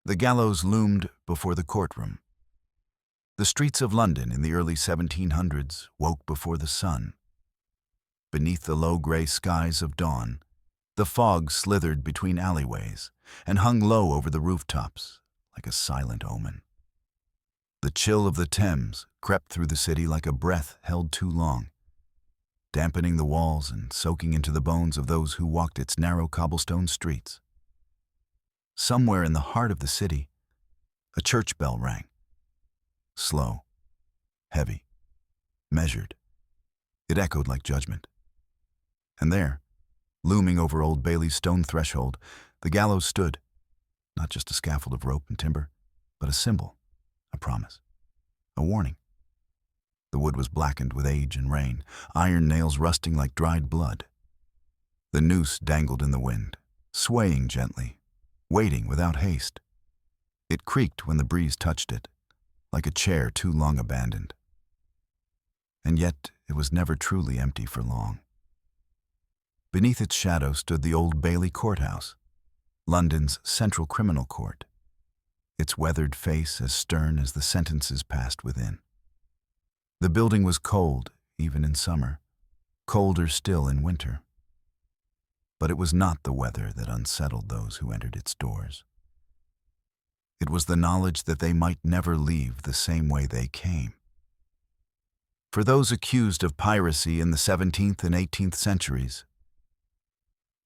The gallows loomed before the courtroom. The streets of London in the early 1700s woke before the sun. Beneath the low gray skies of dawn, the fog slithered between alleyways and hung low over the rooftops like a silent omen. The chill of the Thames crept through the city like a breath held too long, dampening the walls and soaking into the bones of those who walked its narrow cobblestone streets. Somewhere in the heart of the city, a church bell rang. Slow, heavy, measured. It echoed like judgment. And there, looming over Old Bailey's stone threshold, the gallows stood, not just a scaffold of rope and timber, but a symbol, a promise, a warning. The wood was blackened with age and rain, iron nails rusting like dried blood. The noose dangled in the wind, swaying gently, waiting without haste. It creaked when the breeze touched it, like a chair too long abandoned. And yet it was never truly empty for long. Beneath its shadow stood the Old Bailey Courthouse, London's central criminal court, its weathered face as stern as the sentences passed within. The building was cold, even in summer, colder still in winter. But it was not the weather that unsettled those who entered its doors. It was the knowledge that they might never leave the same way they came. For those accused of piracy in the 17th and 18th centuries,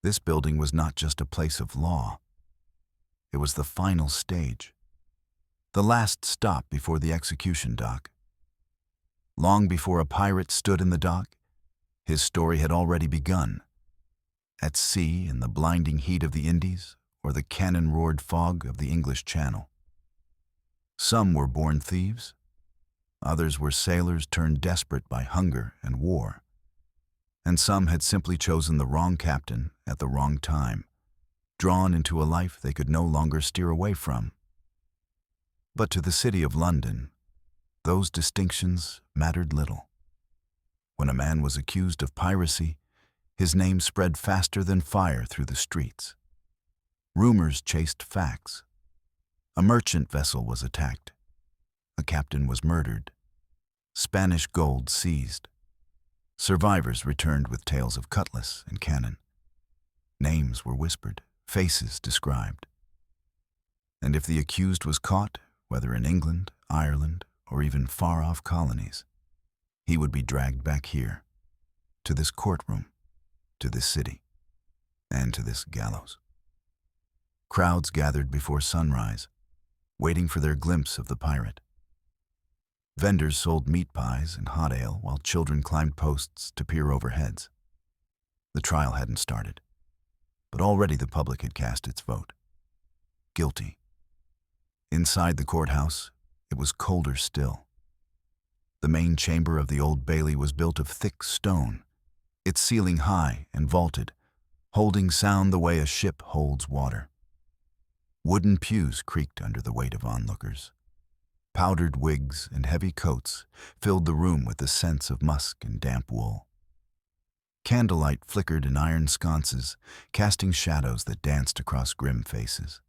this building was not just a place of law. It was the final stage, the last stop before the execution dock. Long before a pirate stood in the dock, his story had already begun. At sea in the blinding heat of the Indies or the cannon-roared fog of the English Channel. Some were born thieves. Others were sailors turned desperate by hunger and war. And some had simply chosen the wrong captain at the wrong time, drawn into a life they could no longer steer away from. But to the city of London, those distinctions mattered little. When a man was accused of piracy, his name spread faster than fire through the streets. Rumors chased facts. A merchant vessel was attacked. A captain was murdered. Spanish gold seized. Survivors returned with tales of cutlass and cannon. Names were whispered, faces described. And if the accused was caught, whether in England, Ireland, or even far-off colonies, he would be dragged back here, to this courtroom, to this city, and to this gallows. Crowds gathered before sunrise, waiting for their glimpse of the pirate. Vendors sold meat pies and hot ale while children climbed posts to peer over heads. The trial hadn't started, but already the public had cast its vote. Guilty. Inside the courthouse, it was colder still. The main chamber of the Old Bailey was built of thick stone, its ceiling high and vaulted, holding sound the way a ship holds water. Wooden pews creaked under the weight of onlookers. Powdered wigs and heavy coats filled the room with the scents of musk and damp wool. Candlelight flickered in iron sconces, casting shadows that danced across grim faces.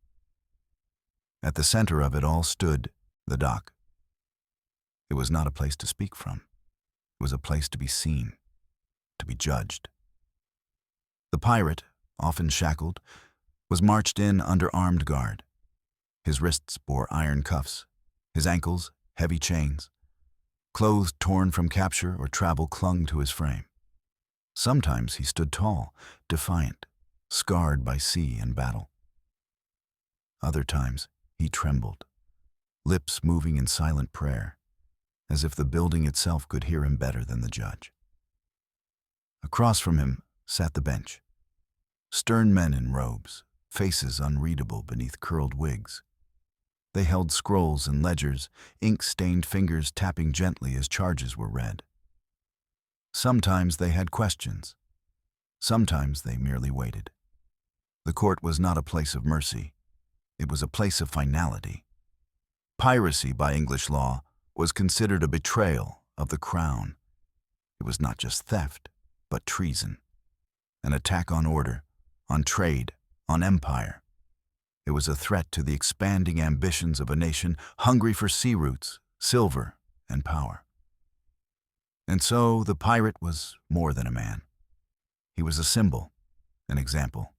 At the center of it all stood the dock. It was not a place to speak from. It was a place to be seen, to be judged. The pirate, often shackled, was marched in under armed guard. His wrists bore iron cuffs, his ankles heavy chains. Clothes torn from capture or travel clung to his frame. Sometimes he stood tall, defiant, scarred by sea and battle. Other times he trembled, lips moving in silent prayer, as if the building itself could hear him better than the judge. Across from him sat the bench. Stern men in robes, faces unreadable beneath curled wigs. They held scrolls and ledgers, ink-stained fingers tapping gently as charges were read. Sometimes they had questions. Sometimes they merely waited. The court was not a place of mercy. It was a place of finality. Piracy by English law was considered a betrayal of the crown. It was not just theft, but treason. An attack on order, on trade, on empire. It was a threat to the expanding ambitions of a nation hungry for sea routes, silver, and power. And so the pirate was more than a man. He was a symbol, an example.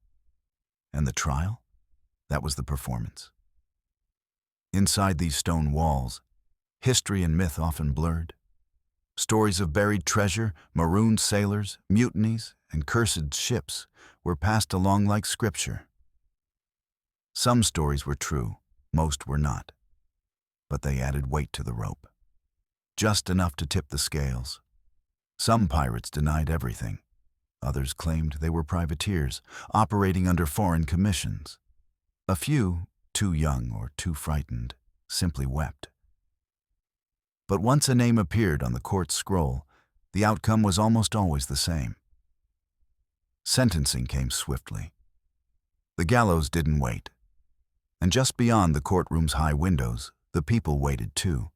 And the trial? That was the performance. Inside these stone walls, history and myth often blurred. Stories of buried treasure, marooned sailors, mutinies, and cursed ships were passed along like scripture. Some stories were true, most were not. But they added weight to the rope, just enough to tip the scales. Some pirates denied everything. Others claimed they were privateers, operating under foreign commissions. A few, too young or too frightened, simply wept. But once a name appeared on the court scroll, the outcome was almost always the same. Sentencing came swiftly. The gallows didn't wait. And just beyond the courtroom's high windows, the people waited too.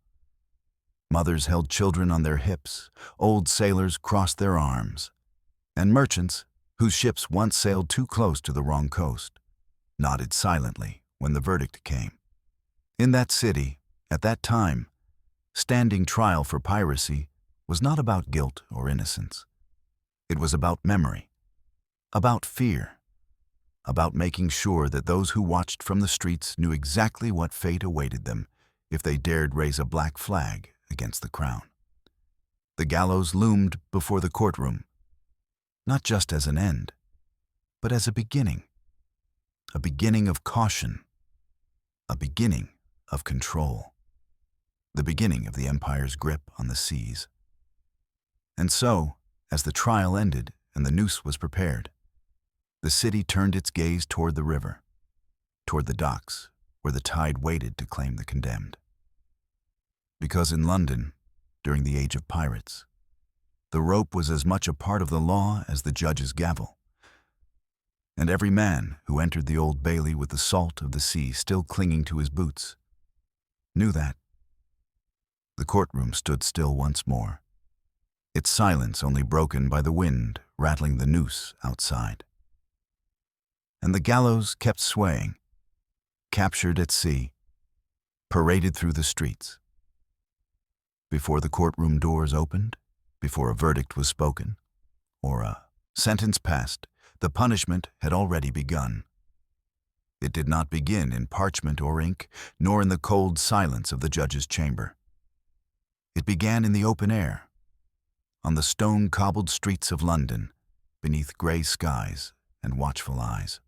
Mothers held children on their hips, old sailors crossed their arms, and merchants, whose ships once sailed too close to the wrong coast, nodded silently when the verdict came. In that city, at that time, standing trial for piracy was not about guilt or innocence. It was about memory, about fear, about making sure that those who watched from the streets knew exactly what fate awaited them if they dared raise a black flag against the crown. The gallows loomed before the courtroom, not just as an end, but as a beginning of caution, a beginning of control, the beginning of the empire's grip on the seas. And so, as the trial ended and the noose was prepared, the city turned its gaze toward the river, toward the docks where the tide waited to claim the condemned. Because in London, during the age of pirates, the rope was as much a part of the law as the judge's gavel. And every man who entered the Old Bailey with the salt of the sea still clinging to his boots knew that. The courtroom stood still once more, its silence only broken by the wind rattling the noose outside. And the gallows kept swaying, captured at sea, paraded through the streets. Before the courtroom doors opened, before a verdict was spoken, or a sentence passed, the punishment had already begun. It did not begin in parchment or ink, nor in the cold silence of the judge's chamber. It began in the open air, on the stone-cobbled streets of London, beneath gray skies and watchful eyes.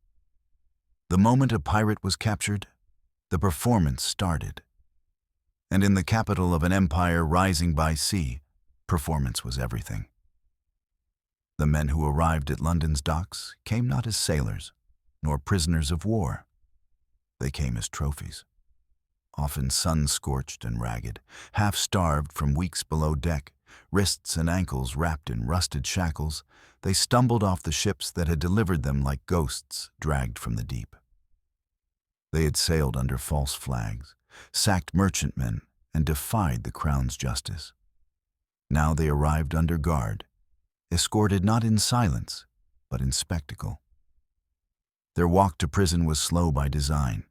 The moment a pirate was captured, the performance started. And in the capital of an empire rising by sea, performance was everything. The men who arrived at London's docks came not as sailors, nor prisoners of war. They came as trophies, often sun-scorched and ragged, half-starved from weeks below deck, wrists and ankles wrapped in rusted shackles. They stumbled off the ships that had delivered them like ghosts dragged from the deep. They had sailed under false flags, sacked merchantmen, and defied the crown's justice. Now they arrived under guard, escorted not in silence, but in spectacle. Their walk to prison was slow by design,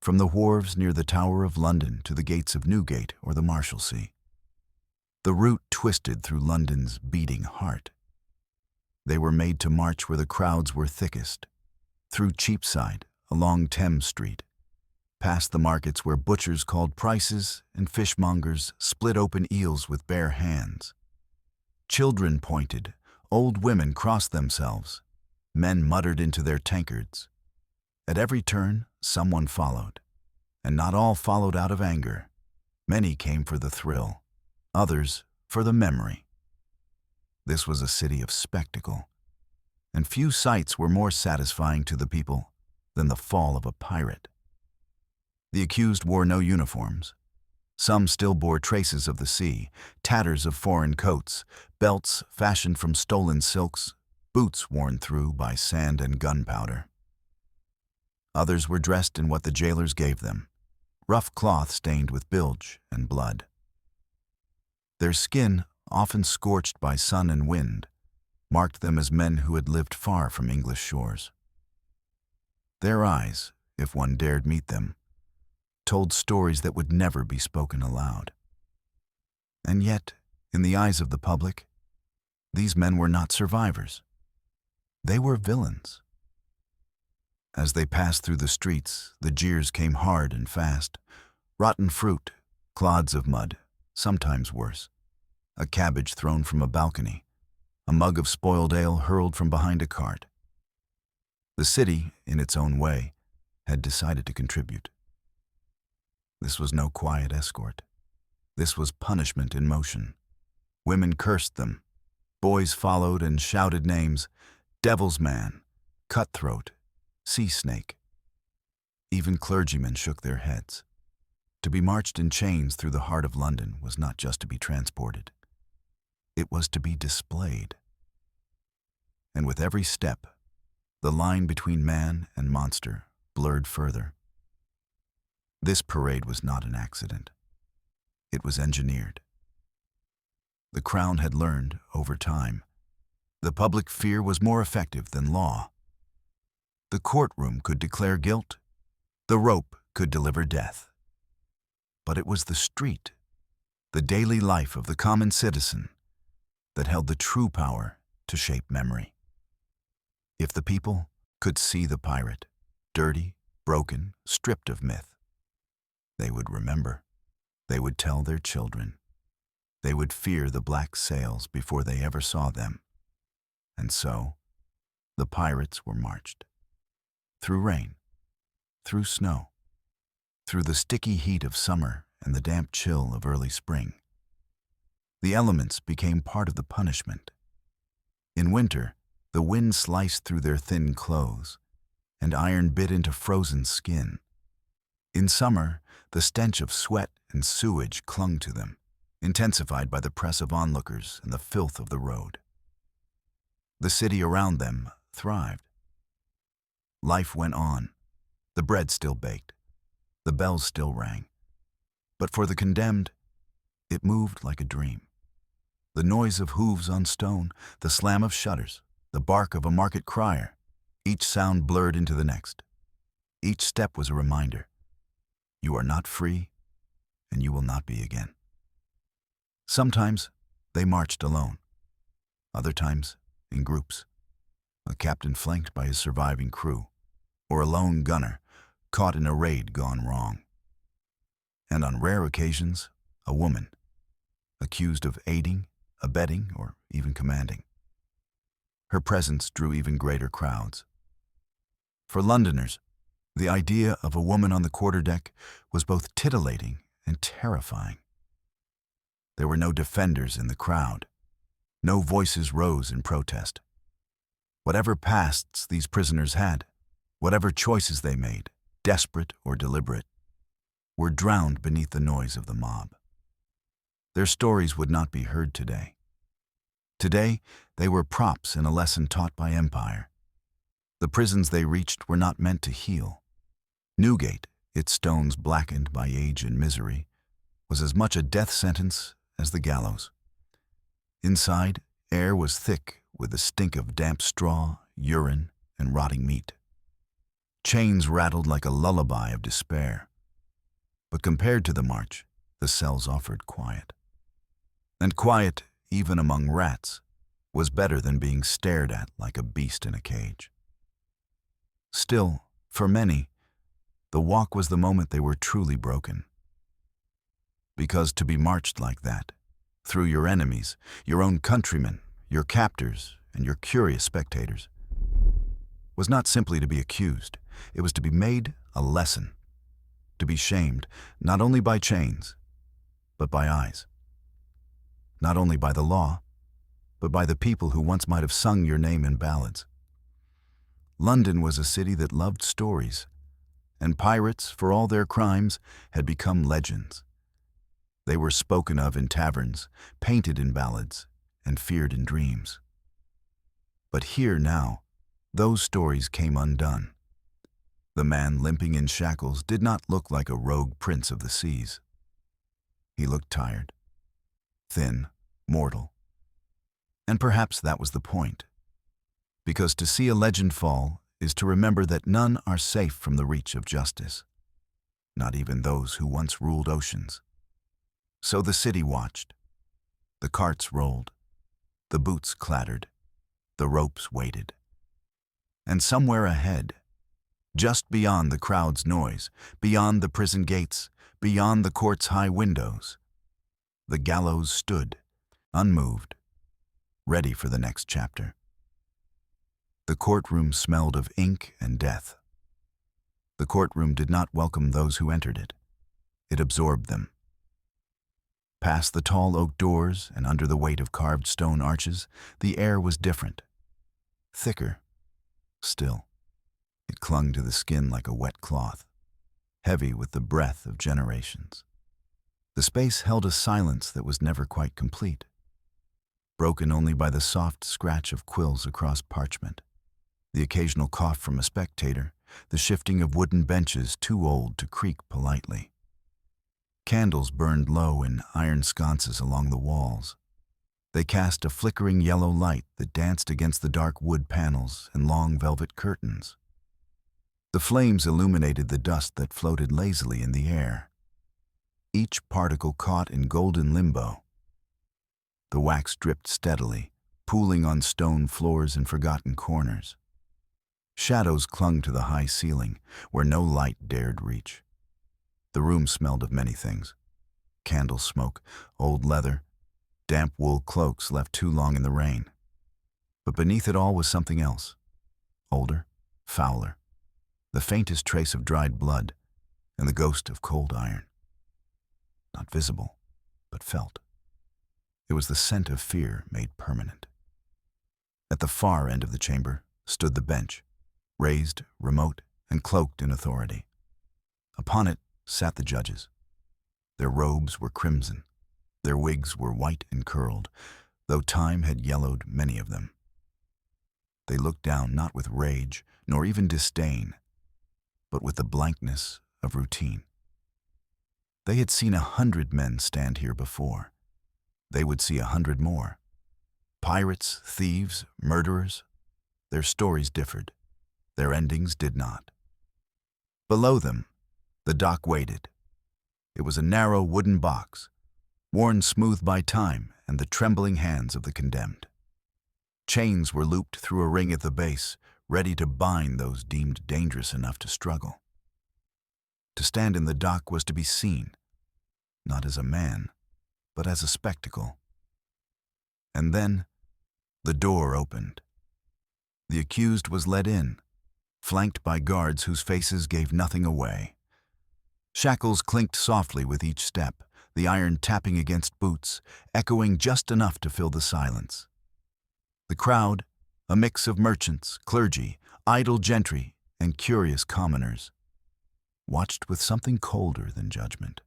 from the wharves near the Tower of London to the gates of Newgate or the Marshalsea. The route twisted through London's beating heart. They were made to march where the crowds were thickest, through Cheapside, along Thames Street, past the markets where butchers called prices and fishmongers split open eels with bare hands. Children pointed, old women crossed themselves, men muttered into their tankards. At every turn, someone followed, and not all followed out of anger. Many came for the thrill, others for the memory. This was a city of spectacle, and few sights were more satisfying to the people than the fall of a pirate. The accused wore no uniforms. Some still bore traces of the sea, tatters of foreign coats, belts fashioned from stolen silks, boots worn through by sand and gunpowder. Others were dressed in what the jailers gave them, rough cloth stained with bilge and blood. Their skin, often scorched by sun and wind, marked them as men who had lived far from English shores. Their eyes, if one dared meet them, told stories that would never be spoken aloud. And yet, in the eyes of the public, these men were not survivors. They were villains. As they passed through the streets, the jeers came hard and fast. Rotten fruit, clods of mud, sometimes worse. A cabbage thrown from a balcony, a mug of spoiled ale hurled from behind a cart. The city, in its own way, had decided to contribute. This was no quiet escort. This was punishment in motion. Women cursed them. Boys followed and shouted names: Devil's Man, Cutthroat, Sea Snake. Even clergymen shook their heads. To be marched in chains through the heart of London was not just to be transported. It was to be displayed. And with every step, the line between man and monster blurred further. This parade was not an accident. It was engineered. The Crown had learned, over time, the public fear was more effective than law. The courtroom could declare guilt. The rope could deliver death. But it was the street, the daily life of the common citizen, that held the true power to shape memory. If the people could see the pirate, dirty, broken, stripped of myth, they would remember. They would tell their children. They would fear the black sails before they ever saw them. And so, the pirates were marched. Through rain, through snow, through the sticky heat of summer and the damp chill of early spring. The elements became part of the punishment. In winter, the wind sliced through their thin clothes, and iron bit into frozen skin. In summer, the stench of sweat and sewage clung to them, intensified by the press of onlookers and the filth of the road. The city around them thrived. Life went on. The bread still baked. The bells still rang. But for the condemned, it moved like a dream. The noise of hooves on stone, the slam of shutters, the bark of a market crier, each sound blurred into the next. Each step was a reminder. You are not free, and you will not be again. Sometimes they marched alone. Other times, in groups. A captain flanked by his surviving crew, or a lone gunner caught in a raid gone wrong. And on rare occasions, a woman, accused of aiding, abetting, or even commanding. Her presence drew even greater crowds. For Londoners, the idea of a woman on the quarterdeck was both titillating and terrifying. There were no defenders in the crowd. No voices rose in protest. Whatever pasts these prisoners had, whatever choices they made, desperate or deliberate, were drowned beneath the noise of the mob. Their stories would not be heard today. Today, they were props in a lesson taught by empire. The prisons they reached were not meant to heal. Newgate, its stones blackened by age and misery, was as much a death sentence as the gallows. Inside, air was thick with the stink of damp straw, urine, and rotting meat. Chains rattled like a lullaby of despair. But compared to the march, the cells offered quiet. And quiet, even among rats, was better than being stared at like a beast in a cage. Still, for many, the walk was the moment they were truly broken. Because to be marched like that, through your enemies, your own countrymen, your captors, and your curious spectators, was not simply to be accused, it was to be made a lesson, to be shamed not only by chains, but by eyes. Not only by the law, but by the people who once might have sung your name in ballads. London was a city that loved stories, and pirates, for all their crimes, had become legends. They were spoken of in taverns, painted in ballads, and feared in dreams. But here now, those stories came undone. The man limping in shackles did not look like a rogue prince of the seas. He looked tired, thin, mortal. And perhaps that was the point. Because to see a legend fall is to remember that none are safe from the reach of justice, not even those who once ruled oceans. So the city watched. The carts rolled, the boots clattered, the ropes waited. And somewhere ahead, just beyond the crowd's noise, beyond the prison gates, beyond the court's high windows, the gallows stood, unmoved, ready for the next chapter. The courtroom smelled of ink and death. The courtroom did not welcome those who entered it. It absorbed them. Past the tall oak doors and under the weight of carved stone arches, the air was different, thicker, still. It clung to the skin like a wet cloth, heavy with the breath of generations. The space held a silence that was never quite complete, broken only by the soft scratch of quills across parchment, the occasional cough from a spectator, the shifting of wooden benches too old to creak politely. Candles burned low in iron sconces along the walls. They cast a flickering yellow light that danced against the dark wood panels and long velvet curtains. The flames illuminated the dust that floated lazily in the air, each particle caught in golden limbo. The wax dripped steadily, pooling on stone floors and forgotten corners. Shadows clung to the high ceiling, where no light dared reach. The room smelled of many things: candle smoke, old leather, damp wool cloaks left too long in the rain. But beneath it all was something else, older, fouler, the faintest trace of dried blood, and the ghost of cold iron. Not visible, but felt. It was the scent of fear made permanent. At the far end of the chamber stood the bench, raised, remote, and cloaked in authority. Upon it sat the judges. Their robes were crimson. Their wigs were white and curled, though time had yellowed many of them. They looked down not with rage, nor even disdain, but with the blankness of routine. They had seen 100 men stand here before. They would see 100 more. Pirates, thieves, murderers. Their stories differed. Their endings did not. Below them, the dock waited. It was a narrow wooden box, worn smooth by time and the trembling hands of the condemned. Chains were looped through a ring at the base, ready to bind those deemed dangerous enough to struggle. To stand in the dock was to be seen, not as a man, but as a spectacle. And then the door opened. The accused was led in, flanked by guards whose faces gave nothing away. Shackles clinked softly with each step, the iron tapping against boots, echoing just enough to fill the silence. The crowd, a mix of merchants, clergy, idle gentry, and curious commoners, watched with something colder than judgment.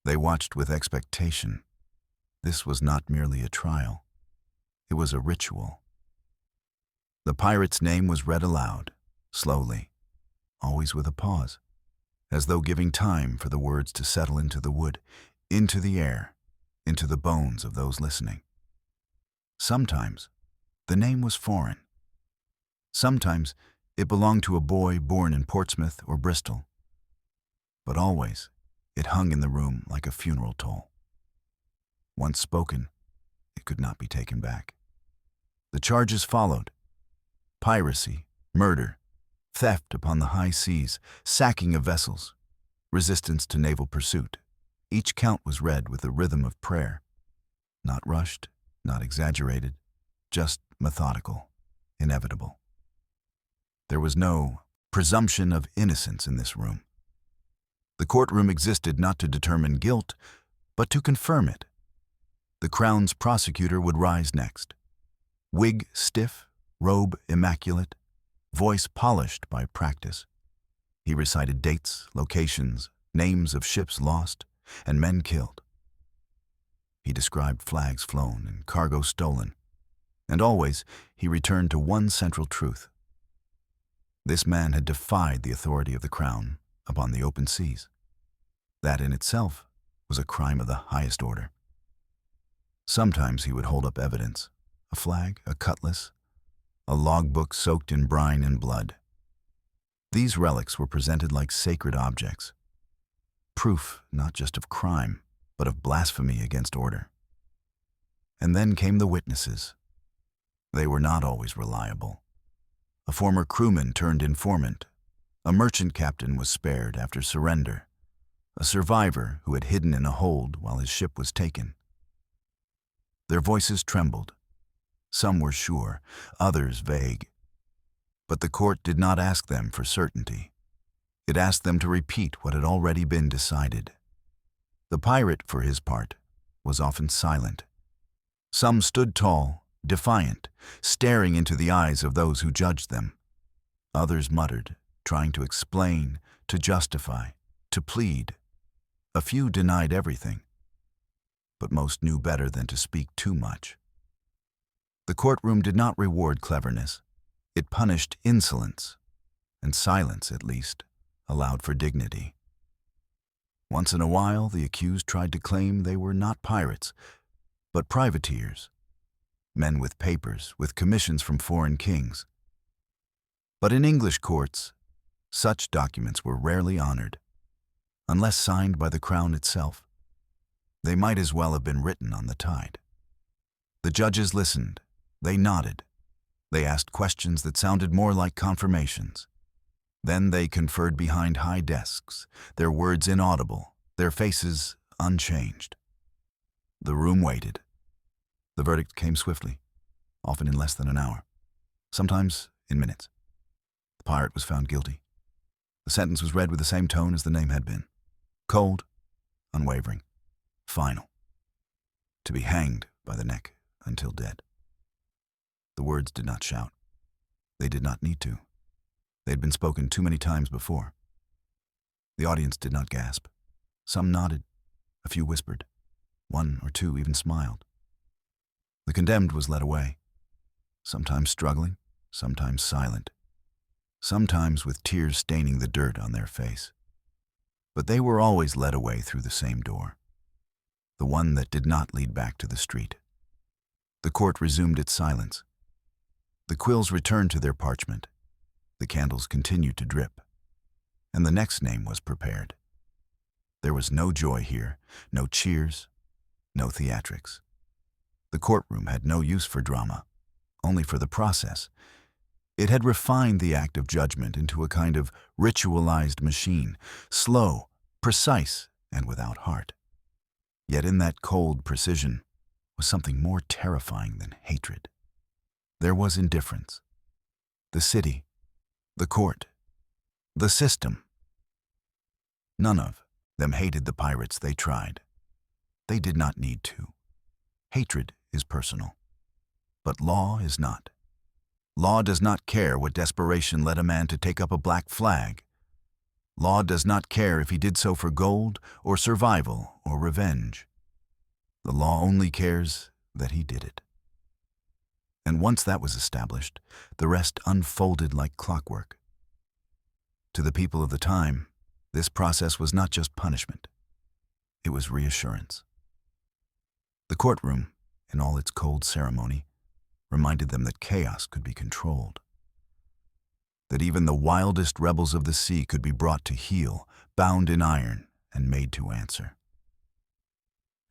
They watched with expectation. This was not merely a trial. It was a ritual. The pirate's name was read aloud, slowly, always with a pause, as though giving time for the words to settle into the wood, into the air, into the bones of those listening. Sometimes the name was foreign. Sometimes it belonged to a boy born in Portsmouth or Bristol. But always it hung in the room like a funeral toll. Once spoken, it could not be taken back. The charges followed: piracy, murder, theft upon the high seas, sacking of vessels, resistance to naval pursuit. Each count was read with the rhythm of prayer, not rushed, not exaggerated, just methodical, inevitable. There was no presumption of innocence in this room. The courtroom existed not to determine guilt, but to confirm it. The Crown's prosecutor would rise next. Wig stiff, robe immaculate, voice polished by practice. He recited dates, locations, names of ships lost, and men killed. He described flags flown and cargo stolen, and always he returned to one central truth. This man had defied the authority of the Crown upon the open seas. That in itself was a crime of the highest order. Sometimes he would hold up evidence, a flag, a cutlass, a logbook soaked in brine and blood. These relics were presented like sacred objects, proof not just of crime, but of blasphemy against order. And then came the witnesses. They were not always reliable. A former crewman turned informant. A merchant captain was spared after surrender. A survivor who had hidden in a hold while his ship was taken. Their voices trembled. Some were sure, others vague. But the court did not ask them for certainty. It asked them to repeat what had already been decided. The pirate, for his part, was often silent. Some stood tall, defiant, staring into the eyes of those who judged them. Others muttered, trying to explain, to justify, to plead. A few denied everything, but most knew better than to speak too much. The courtroom did not reward cleverness. It punished insolence, and silence, at least, allowed for dignity. Once in a while, the accused tried to claim they were not pirates, but privateers, men with papers, with commissions from foreign kings. But in English courts, such documents were rarely honored, unless signed by the crown itself. They might as well have been written on the tide. The judges listened. They nodded. They asked questions that sounded more like confirmations. Then they conferred behind high desks, their words inaudible, their faces unchanged. The room waited. The verdict came swiftly, often in less than an hour, sometimes in minutes. The pirate was found guilty. The sentence was read with the same tone as the name had been. Cold, unwavering, final. To be hanged by the neck until dead. The words did not shout. They did not need to. They had been spoken too many times before. The audience did not gasp. Some nodded. A few whispered. One or two even smiled. The condemned was led away, sometimes struggling, sometimes silent, sometimes with tears staining the dirt on their face. But they were always led away through the same door, the one that did not lead back to the street. The court resumed its silence. The quills returned to their parchment. The candles continued to drip, and the next name was prepared. There was no joy here, no cheers, no theatrics. The courtroom had no use for drama, only for the process. It had refined the act of judgment into a kind of ritualized machine, slow, precise, and without heart. Yet in that cold precision was something more terrifying than hatred. There was indifference. The city, the court, the system. None of them hated the pirates they tried. They did not need to. Hatred is personal, but law is not. Law does not care what desperation led a man to take up a black flag. Law does not care if he did so for gold or survival or revenge. The law only cares that he did it. And once that was established, the rest unfolded like clockwork. To the people of the time, this process was not just punishment. It was reassurance. The courtroom, in all its cold ceremony, reminded them that chaos could be controlled. That even the wildest rebels of the sea could be brought to heel, bound in iron, and made to answer.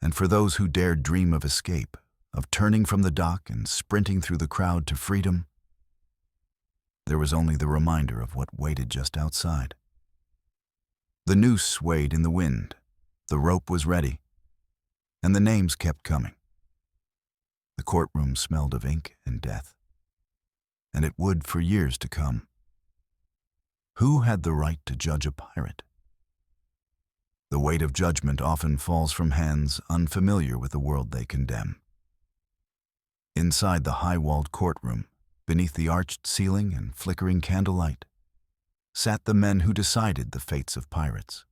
And for those who dared dream of escape, of turning from the dock and sprinting through the crowd to freedom, there was only the reminder of what waited just outside. The noose swayed in the wind, the rope was ready, and the names kept coming. The courtroom smelled of ink and death, and it would for years to come. Who had the right to judge a pirate? The weight of judgment often falls from hands unfamiliar with the world they condemn. Inside the high-walled courtroom, beneath the arched ceiling and flickering candlelight, sat the men who decided the fates of pirates.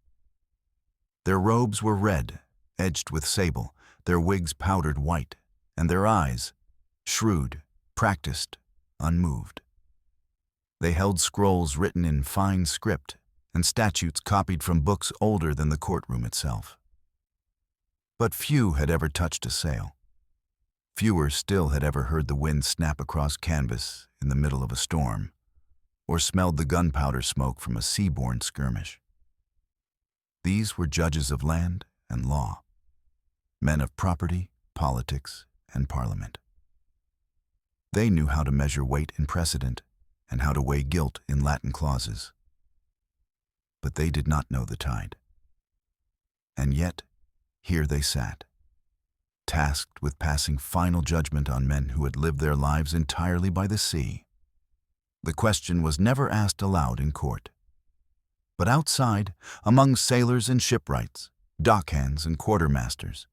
Their robes were red, edged with sable, their wigs powdered white, and their eyes, shrewd, practiced, unmoved. They held scrolls written in fine script and statutes copied from books older than the courtroom itself. But few had ever touched a sail. Fewer still had ever heard the wind snap across canvas in the middle of a storm, or smelled the gunpowder smoke from a seaborne skirmish. These were judges of land and law, men of property, politics, and parliament. They knew how to measure weight in precedent and how to weigh guilt in Latin clauses. But they did not know the tide. And yet, here they sat, tasked with passing final judgment on men who had lived their lives entirely by the sea. The question was never asked aloud in court. But outside, among sailors and shipwrights, dockhands and quartermasters,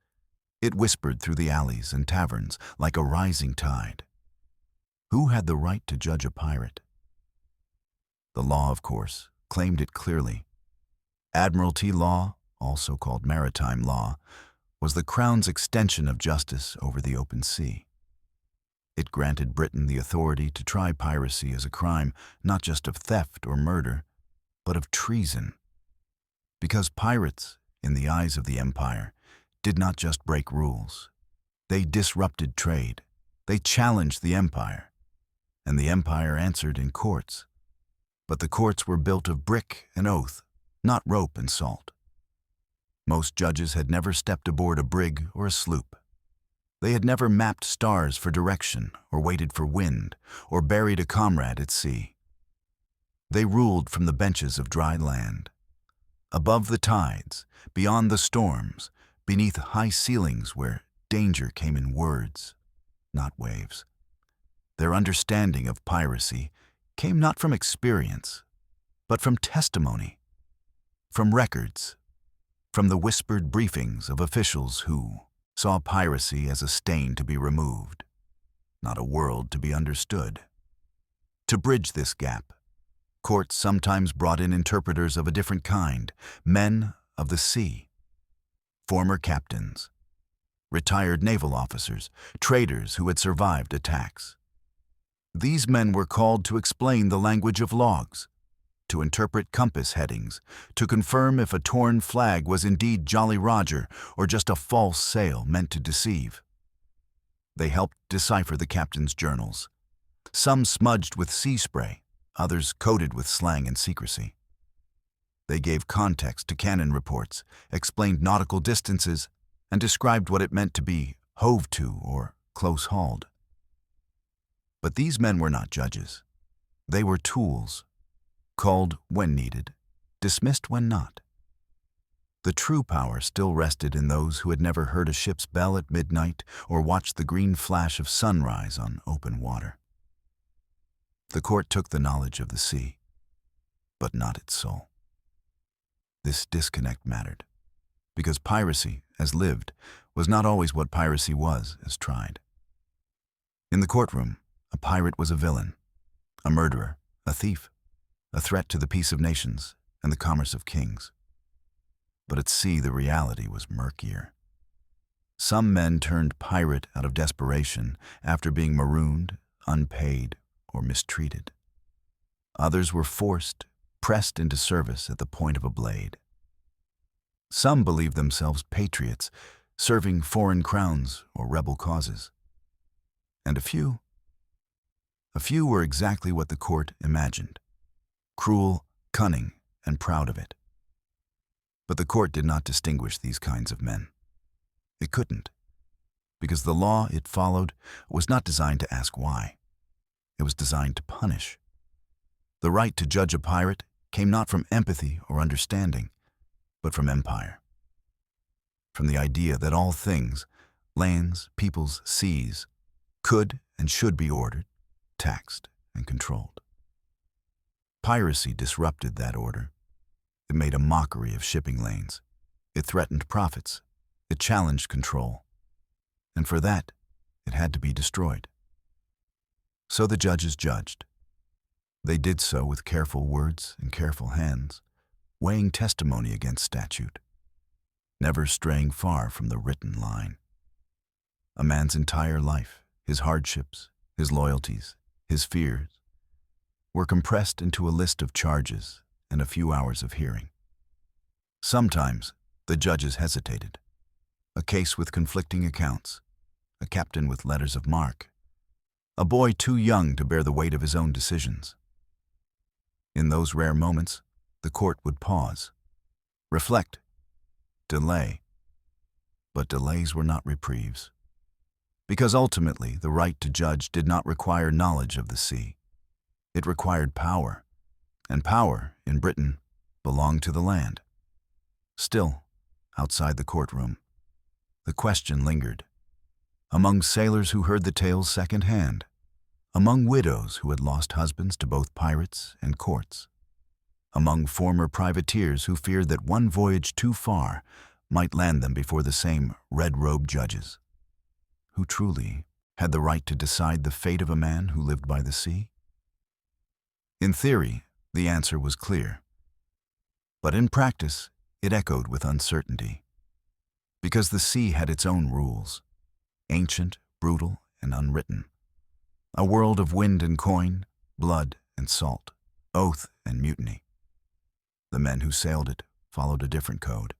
it whispered through the alleys and taverns like a rising tide. Who had the right to judge a pirate? The law, of course, claimed it clearly. Admiralty law, also called maritime law, was the Crown's extension of justice over the open sea. It granted Britain the authority to try piracy as a crime not just of theft or murder, but of treason. Because pirates, in the eyes of the empire, did not just break rules. They disrupted trade. They challenged the empire. And the empire answered in courts. But the courts were built of brick and oath, not rope and salt. Most judges had never stepped aboard a brig or a sloop. They had never mapped stars for direction or waited for wind or buried a comrade at sea. They ruled from the benches of dry land, above the tides, beyond the storms, beneath high ceilings where danger came in words, not waves. Their understanding of piracy came not from experience, but from testimony, from records, from the whispered briefings of officials who saw piracy as a stain to be removed, not a world to be understood. To bridge this gap, courts sometimes brought in interpreters of a different kind, men of the sea, former captains, retired naval officers, traders who had survived attacks. These men were called to explain the language of logs, to interpret compass headings, to confirm if a torn flag was indeed Jolly Roger or just a false sail meant to deceive. They helped decipher the captain's journals, some smudged with sea spray, others coated with slang and secrecy. They gave context to cannon reports, explained nautical distances, and described what it meant to be hove to or close-hauled. But these men were not judges. They were tools, called when needed, dismissed when not. The true power still rested in those who had never heard a ship's bell at midnight or watched the green flash of sunrise on open water. The court took the knowledge of the sea, but not its soul. This disconnect mattered, because piracy, as lived, was not always what piracy was, as tried. In the courtroom, a pirate was a villain, a murderer, a thief, a threat to the peace of nations and the commerce of kings. But at sea, the reality was murkier. Some men turned pirate out of desperation after being marooned, unpaid, or mistreated. Others were forced, pressed into service at the point of a blade. Some believed themselves patriots, serving foreign crowns or rebel causes. And a few were exactly what the court imagined: cruel, cunning, and proud of it. But the court did not distinguish these kinds of men. It couldn't, because the law it followed was not designed to ask why. It was designed to punish. The right to judge a pirate came not from empathy or understanding, but from empire. From the idea that all things, lands, peoples, seas, could and should be ordered, taxed, and controlled. Piracy disrupted that order. It made a mockery of shipping lanes. It threatened profits. It challenged control. And for that, it had to be destroyed. So the judges judged. They did so with careful words and careful hands, weighing testimony against statute, never straying far from the written line. A man's entire life, his hardships, his loyalties, his fears, were compressed into a list of charges and a few hours of hearing. Sometimes the judges hesitated. A case with conflicting accounts, a captain with letters of marque, a boy too young to bear the weight of his own decisions. In those rare moments, the court would pause, reflect, delay. But delays were not reprieves, because ultimately the right to judge did not require knowledge of the sea. It required power, and power, in Britain, belonged to the land. Still, outside the courtroom, the question lingered. Among sailors who heard the tales secondhand, among widows who had lost husbands to both pirates and courts, among former privateers who feared that one voyage too far might land them before the same red-robed judges. Who truly had the right to decide the fate of a man who lived by the sea? In theory, the answer was clear. But in practice, it echoed with uncertainty. Because the sea had its own rules, ancient, brutal, and unwritten. A world of wind and coin, blood and salt, oath and mutiny. The men who sailed it followed a different code.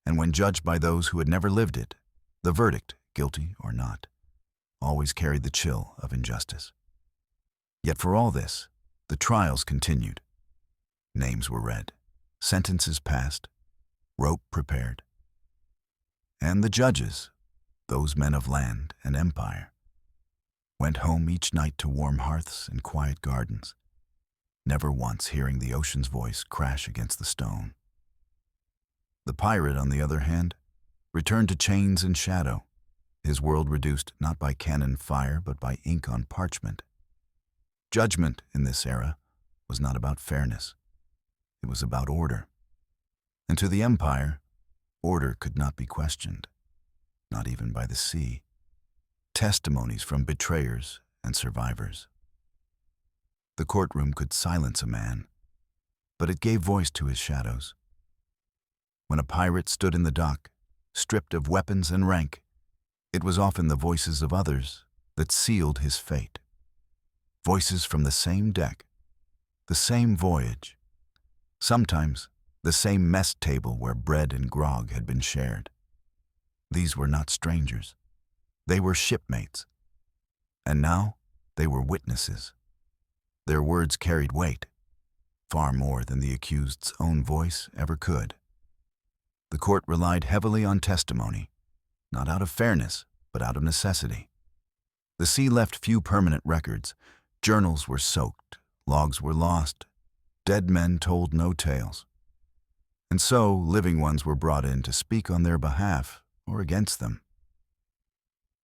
And when judged by those who had never lived it, the verdict, guilty or not, always carried the chill of injustice. Yet for all this, the trials continued. Names were read, sentences passed, rope prepared. And the judges, those men of land and empire, went home each night to warm hearths and quiet gardens, never once hearing the ocean's voice crash against the stone. The pirate, on the other hand, returned to chains and shadow, his world reduced not by cannon fire but by ink on parchment. Judgment in this era was not about fairness. It was about order. And to the empire, order could not be questioned, not even by the sea. Testimonies from betrayers and survivors. The courtroom could silence a man, but it gave voice to his shadows. When a pirate stood in the dock, stripped of weapons and rank, it was often the voices of others that sealed his fate. Voices from the same deck, the same voyage, sometimes the same mess table where bread and grog had been shared. These were not strangers. They were shipmates. And now they were witnesses. Their words carried weight, far more than the accused's own voice ever could. The court relied heavily on testimony, not out of fairness, but out of necessity. The sea left few permanent records. Journals were soaked, logs were lost, dead men told no tales. And so living ones were brought in to speak on their behalf or against them.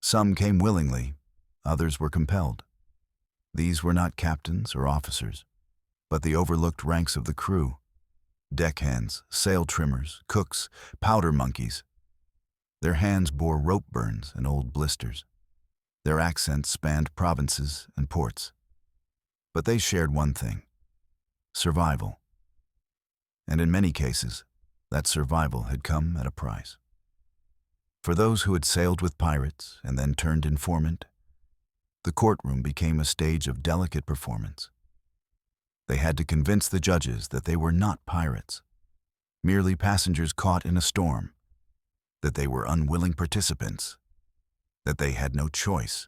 Some came willingly, others were compelled. These were not captains or officers, but the overlooked ranks of the crew, deckhands, sail trimmers, cooks, powder monkeys. Their hands bore rope burns and old blisters. Their accents spanned provinces and ports. But they shared one thing: survival. And in many cases, that survival had come at a price. For those who had sailed with pirates and then turned informant, the courtroom became a stage of delicate performance. They had to convince the judges that they were not pirates, merely passengers caught in a storm, that they were unwilling participants, that they had no choice,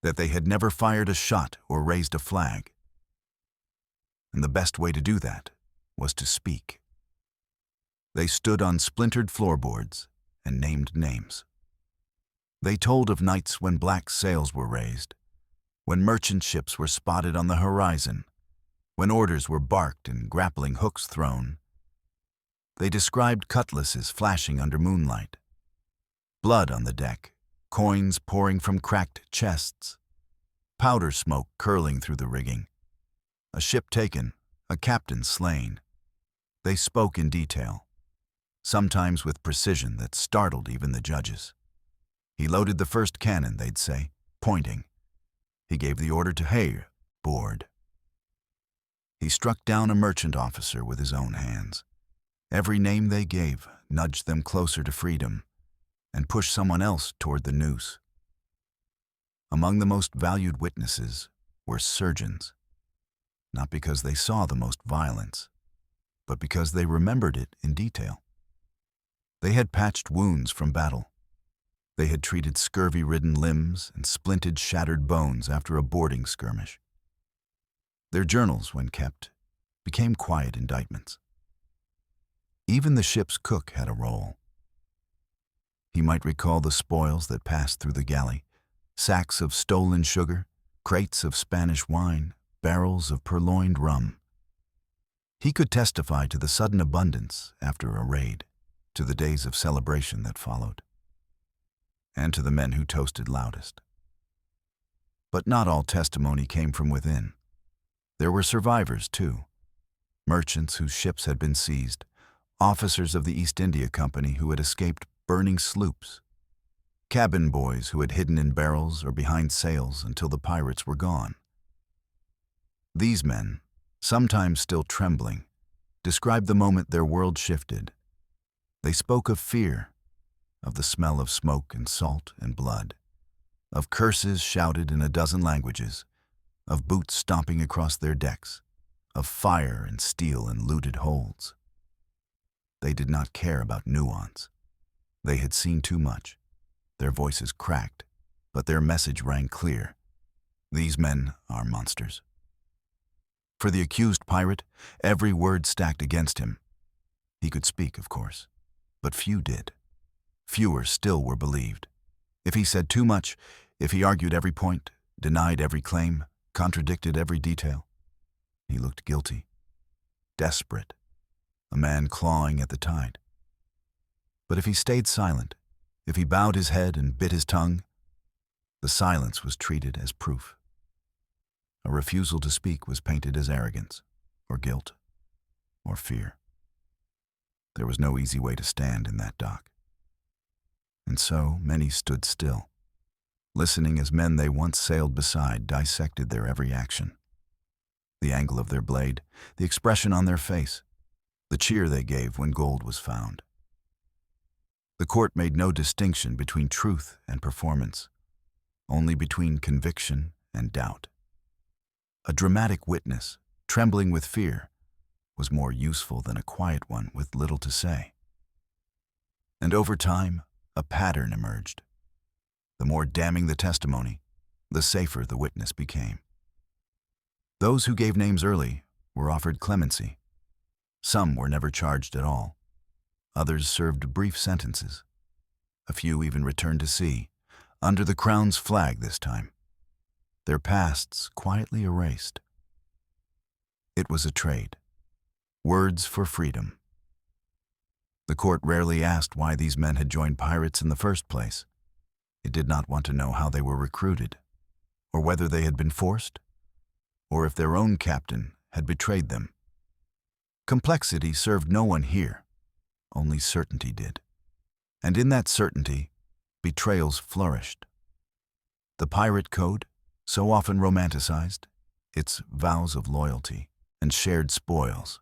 that they had never fired a shot or raised a flag. And the best way to do that was to speak. They stood on splintered floorboards and named names. They told of nights when black sails were raised, when merchant ships were spotted on the horizon, when orders were barked and grappling hooks thrown. They described cutlasses flashing under moonlight, blood on the deck, coins pouring from cracked chests, powder smoke curling through the rigging, a ship taken, a captain slain. They spoke in detail, sometimes with precision that startled even the judges. He loaded the first cannon, they'd say, pointing. He gave the order to "Hey, board." He struck down a merchant officer with his own hands. Every name they gave nudged them closer to freedom and pushed someone else toward the noose. Among the most valued witnesses were surgeons, not because they saw the most violence, but because they remembered it in detail. They had patched wounds from battle. They had treated scurvy-ridden limbs and splinted, shattered bones after a boarding skirmish. Their journals, when kept, became quiet indictments. Even the ship's cook had a role. He might recall the spoils that passed through the galley: sacks of stolen sugar, crates of Spanish wine, barrels of purloined rum. He could testify to the sudden abundance after a raid, to the days of celebration that followed, and to the men who toasted loudest. But not all testimony came from within. There were survivors, too. Merchants whose ships had been seized, officers of the East India Company who had escaped burning sloops, cabin boys who had hidden in barrels or behind sails until the pirates were gone. These men, sometimes still trembling, described the moment their world shifted. They spoke of fear, of the smell of smoke and salt and blood, of curses shouted in a dozen languages, of boots stomping across their decks, of fire and steel in looted holds. They did not care about nuance. They had seen too much. Their voices cracked, but their message rang clear. These men are monsters. For the accused pirate, every word stacked against him. He could speak, of course, but few did. Fewer still were believed. If he said too much, if he argued every point, denied every claim, contradicted every detail, he looked guilty, desperate, a man clawing at the tide. But if he stayed silent, if he bowed his head and bit his tongue, the silence was treated as proof. A refusal to speak was painted as arrogance, or guilt, or fear. There was no easy way to stand in that dock. And so many stood still, listening as men they once sailed beside dissected their every action. The angle of their blade, the expression on their face, the cheer they gave when gold was found. The court made no distinction between truth and performance, only between conviction and doubt. A dramatic witness, trembling with fear, was more useful than a quiet one with little to say. And over time, a pattern emerged. The more damning the testimony, the safer the witness became. Those who gave names early were offered clemency. Some were never charged at all. Others served brief sentences. A few even returned to sea, under the Crown's flag this time, their pasts quietly erased. It was a trade. Words for freedom. The court rarely asked why these men had joined pirates in the first place. It did not want to know how they were recruited, or whether they had been forced, or if their own captain had betrayed them. Complexity served no one here. Only certainty did. And in that certainty, betrayals flourished. The pirate code, so often romanticized, its vows of loyalty and shared spoils,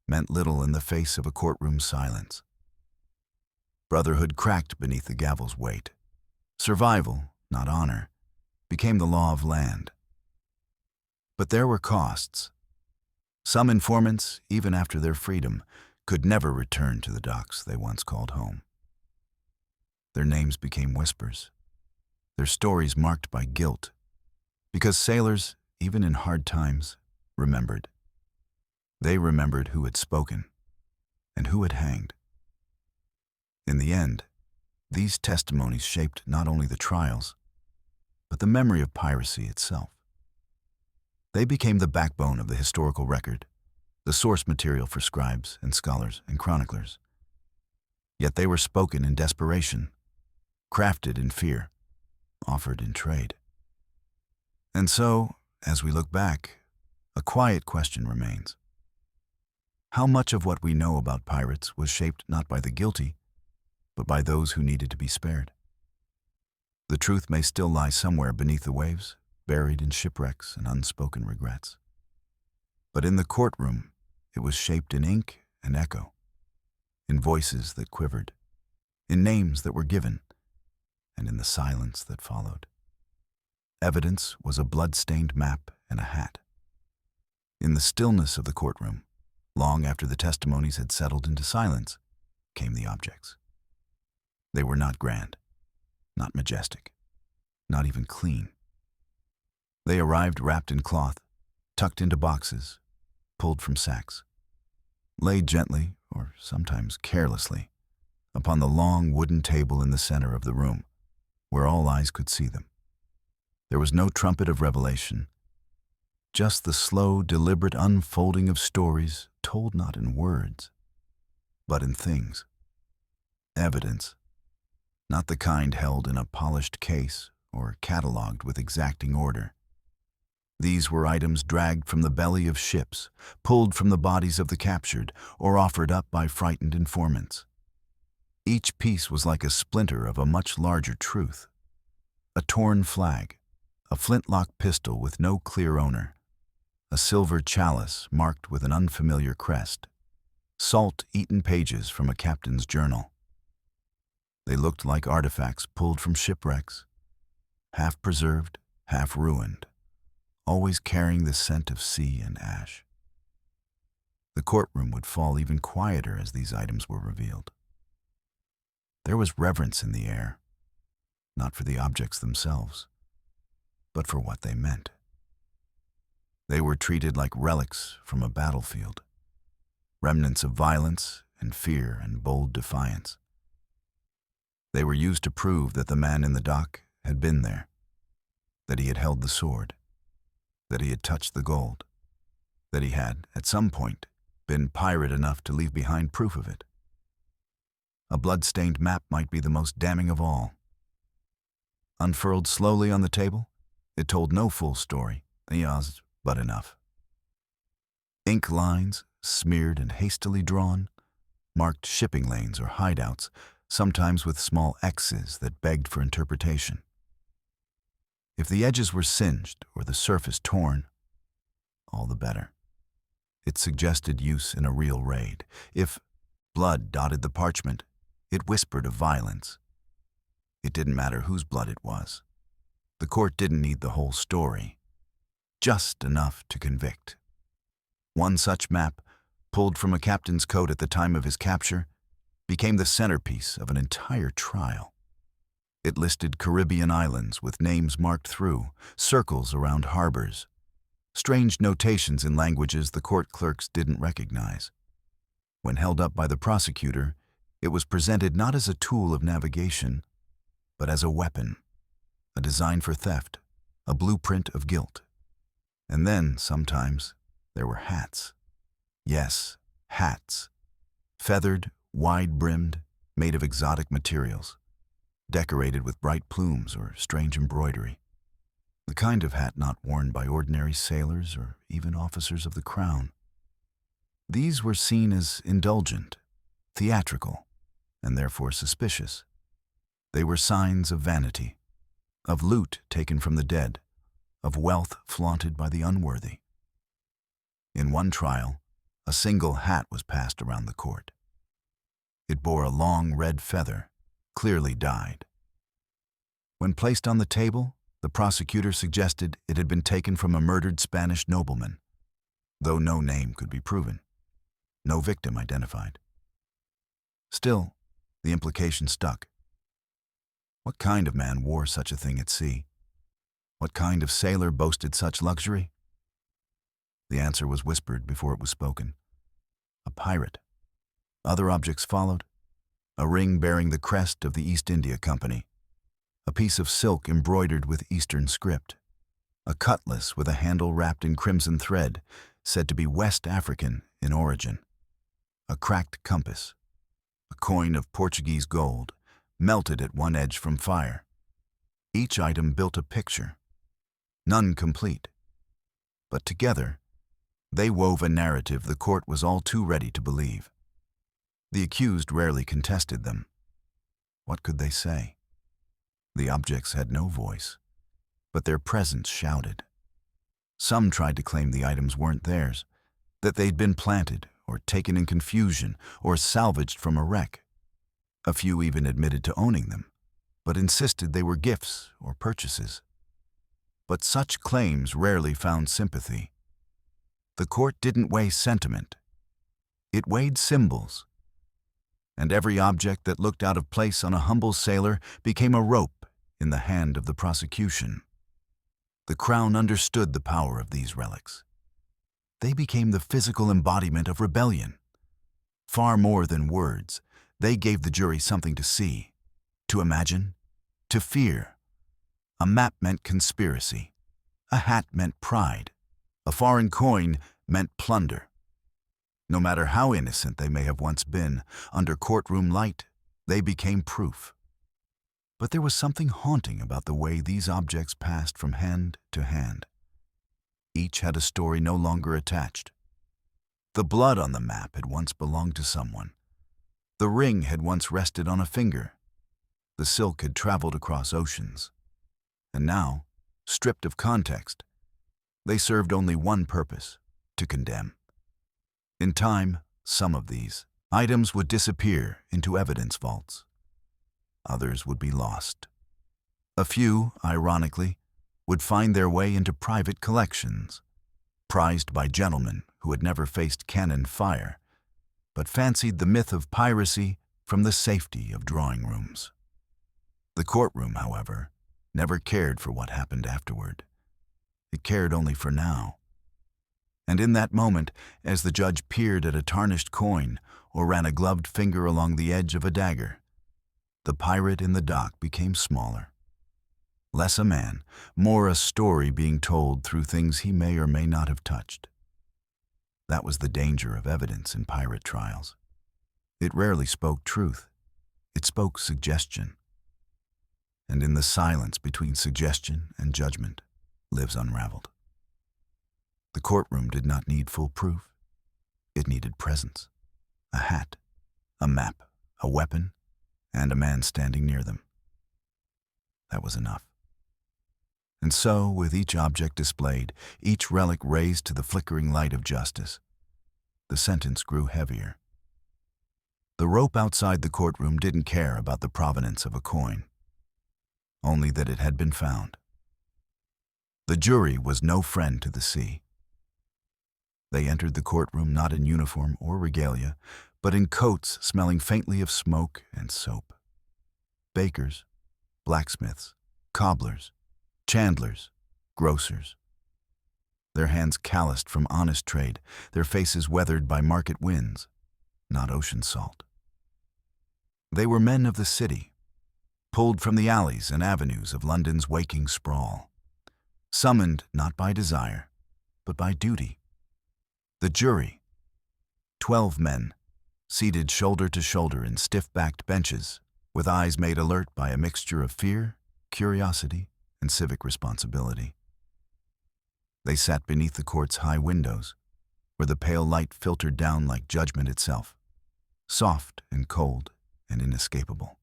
meant little in the face of a courtroom silence. Brotherhood cracked beneath the gavel's weight. Survival, not honor, became the law of land. But there were costs. Some informants, even after their freedom, could never return to the docks they once called home. Their names became whispers, their stories marked by guilt, because sailors, even in hard times, remembered. They remembered who had spoken and who had hanged. In the end, these testimonies shaped not only the trials, but the memory of piracy itself. They became the backbone of the historical record, the source material for scribes and scholars and chroniclers. Yet they were spoken in desperation, crafted in fear, offered in trade. And so, as we look back, a quiet question remains. How much of what we know about pirates was shaped not by the guilty, but by those who needed to be spared? The truth may still lie somewhere beneath the waves, buried in shipwrecks and unspoken regrets. But in the courtroom, it was shaped in ink and echo, in voices that quivered, in names that were given, and in the silence that followed. Evidence was a blood-stained map and a hat. In the stillness of the courtroom, long after the testimonies had settled into silence, came the objects. They were not grand, not majestic, not even clean. They arrived wrapped in cloth, tucked into boxes, pulled from sacks, laid gently, or sometimes carelessly, upon the long wooden table in the center of the room, where all eyes could see them. There was no trumpet of revelation, just the slow, deliberate unfolding of stories told not in words, but in things. Evidence, not the kind held in a polished case or catalogued with exacting order. These were items dragged from the belly of ships, pulled from the bodies of the captured, or offered up by frightened informants. Each piece was like a splinter of a much larger truth. A torn flag, a flintlock pistol with no clear owner, a silver chalice marked with an unfamiliar crest, salt-eaten pages from a captain's journal. They looked like artifacts pulled from shipwrecks, half preserved, half ruined, always carrying the scent of sea and ash. The courtroom would fall even quieter as these items were revealed. There was reverence in the air, not for the objects themselves, but for what they meant. They were treated like relics from a battlefield, remnants of violence and fear and bold defiance. They were used to prove that the man in the dock had been there, that he had held the sword, that he had touched the gold, that he had, at some point, been pirate enough to leave behind proof of it. A blood-stained map might be the most damning of all. Unfurled slowly on the table, it told no full story, but enough. Ink lines, smeared and hastily drawn, marked shipping lanes or hideouts, sometimes with small X's that begged for interpretation. If the edges were singed or the surface torn, all the better. It suggested use in a real raid. If blood dotted the parchment, it whispered of violence. It didn't matter whose blood it was. The court didn't need the whole story, just enough to convict. One such map, pulled from a captain's coat at the time of his capture, became the centerpiece of an entire trial. It listed Caribbean islands with names marked through, circles around harbors, strange notations in languages the court clerks didn't recognize. When held up by the prosecutor, it was presented not as a tool of navigation, but as a weapon, a design for theft, a blueprint of guilt. And then, sometimes, there were hats. Yes, hats. Feathered, wide-brimmed, made of exotic materials, decorated with bright plumes or strange embroidery. The kind of hat not worn by ordinary sailors or even officers of the crown. These were seen as indulgent, theatrical, and therefore suspicious. They were signs of vanity, of loot taken from the dead, of wealth flaunted by the unworthy. In one trial, a single hat was passed around the court. It bore a long red feather, clearly dyed. When placed on the table, the prosecutor suggested it had been taken from a murdered Spanish nobleman, though no name could be proven, no victim identified. Still, the implication stuck. What kind of man wore such a thing at sea? What kind of sailor boasted such luxury? The answer was whispered before it was spoken. A pirate. Other objects followed. A ring bearing the crest of the East India Company. A piece of silk embroidered with Eastern script. A cutlass with a handle wrapped in crimson thread, said to be West African in origin. A cracked compass. A coin of Portuguese gold, melted at one edge from fire. Each item built a picture, none complete. But together, they wove a narrative the court was all too ready to believe. The accused rarely contested them. What could they say? The objects had no voice, but their presence shouted. Some tried to claim the items weren't theirs, that they'd been planted or taken in confusion or salvaged from a wreck. A few even admitted to owning them, but insisted they were gifts or purchases. But such claims rarely found sympathy. The court didn't weigh sentiment. It weighed symbols. and every object that looked out of place on a humble sailor became a rope in the hand of the prosecution. The Crown understood the power of these relics. They became the physical embodiment of rebellion. Far more than words, they gave the jury something to see, to imagine, to fear. A map meant conspiracy. A hat meant pride. A foreign coin meant plunder. No matter how innocent they may have once been, under courtroom light, they became proof. But there was something haunting about the way these objects passed from hand to hand. Each had a story no longer attached. The blood on the map had once belonged to someone. The ring had once rested on a finger. The silk had traveled across oceans. And now, stripped of context, they served only one purpose: to condemn. In time, some of these items would disappear into evidence vaults. Others would be lost. A few, ironically, would find their way into private collections, prized by gentlemen who had never faced cannon fire, but fancied the myth of piracy from the safety of drawing rooms. The courtroom, however, never cared for what happened afterward. It cared only for now. And in that moment, as the judge peered at a tarnished coin or ran a gloved finger along the edge of a dagger, the pirate in the dock became smaller. Less a man, more a story being told through things he may or may not have touched. That was the danger of evidence in pirate trials. It rarely spoke truth. It spoke suggestion. And in the silence between suggestion and judgment lives unraveled. The courtroom did not need full proof. It needed presence. A hat, a map, a weapon, and a man standing near them. That was enough. And so, with each object displayed, each relic raised to the flickering light of justice, the sentence grew heavier. The rope outside the courtroom didn't care about the provenance of a coin, only that it had been found. The jury was no friend to the sea. They entered the courtroom not in uniform or regalia, but in coats smelling faintly of smoke and soap. Bakers, blacksmiths, cobblers, chandlers, grocers. Their hands calloused from honest trade, their faces weathered by market winds, not ocean salt. They were men of the city, pulled from the alleys and avenues of London's waking sprawl, summoned not by desire, but by duty. The jury, 12 men, seated shoulder to shoulder in stiff-backed benches, with eyes made alert by a mixture of fear, curiosity, and civic responsibility. They sat beneath the court's high windows, where the pale light filtered down like judgment itself, soft and cold and inescapable.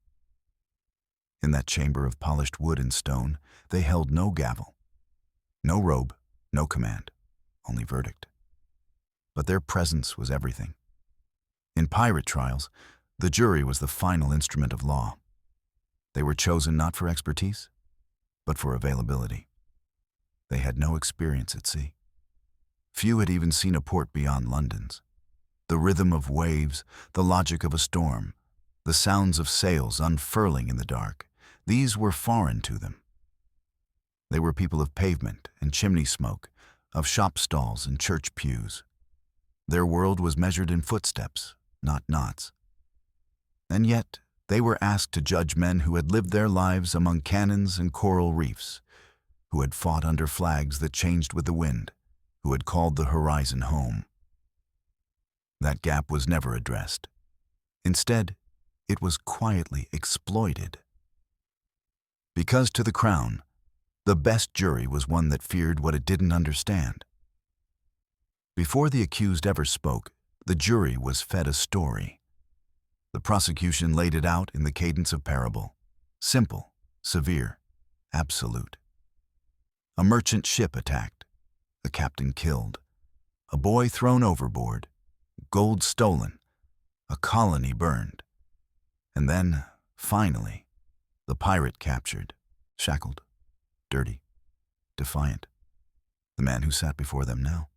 In that chamber of polished wood and stone, they held no gavel, no robe, no command, only verdict. But their presence was everything. In pirate trials, the jury was the final instrument of law. They were chosen not for expertise, but for availability. They had no experience at sea. Few had even seen a port beyond London's. The rhythm of waves, the logic of a storm, the sounds of sails unfurling in the dark, these were foreign to them. They were people of pavement and chimney smoke, of shop stalls and church pews. Their world was measured in footsteps, not knots. And yet, they were asked to judge men who had lived their lives among cannons and coral reefs, who had fought under flags that changed with the wind, who had called the horizon home. That gap was never addressed. Instead, it was quietly exploited. Because to the Crown, the best jury was one that feared what it didn't understand. Before the accused ever spoke, the jury was fed a story. The prosecution laid it out in the cadence of parable, simple, severe, absolute. A merchant ship attacked, a captain killed, a boy thrown overboard, gold stolen, a colony burned, and then, finally, the pirate captured, shackled, dirty, defiant, the man who sat before them now.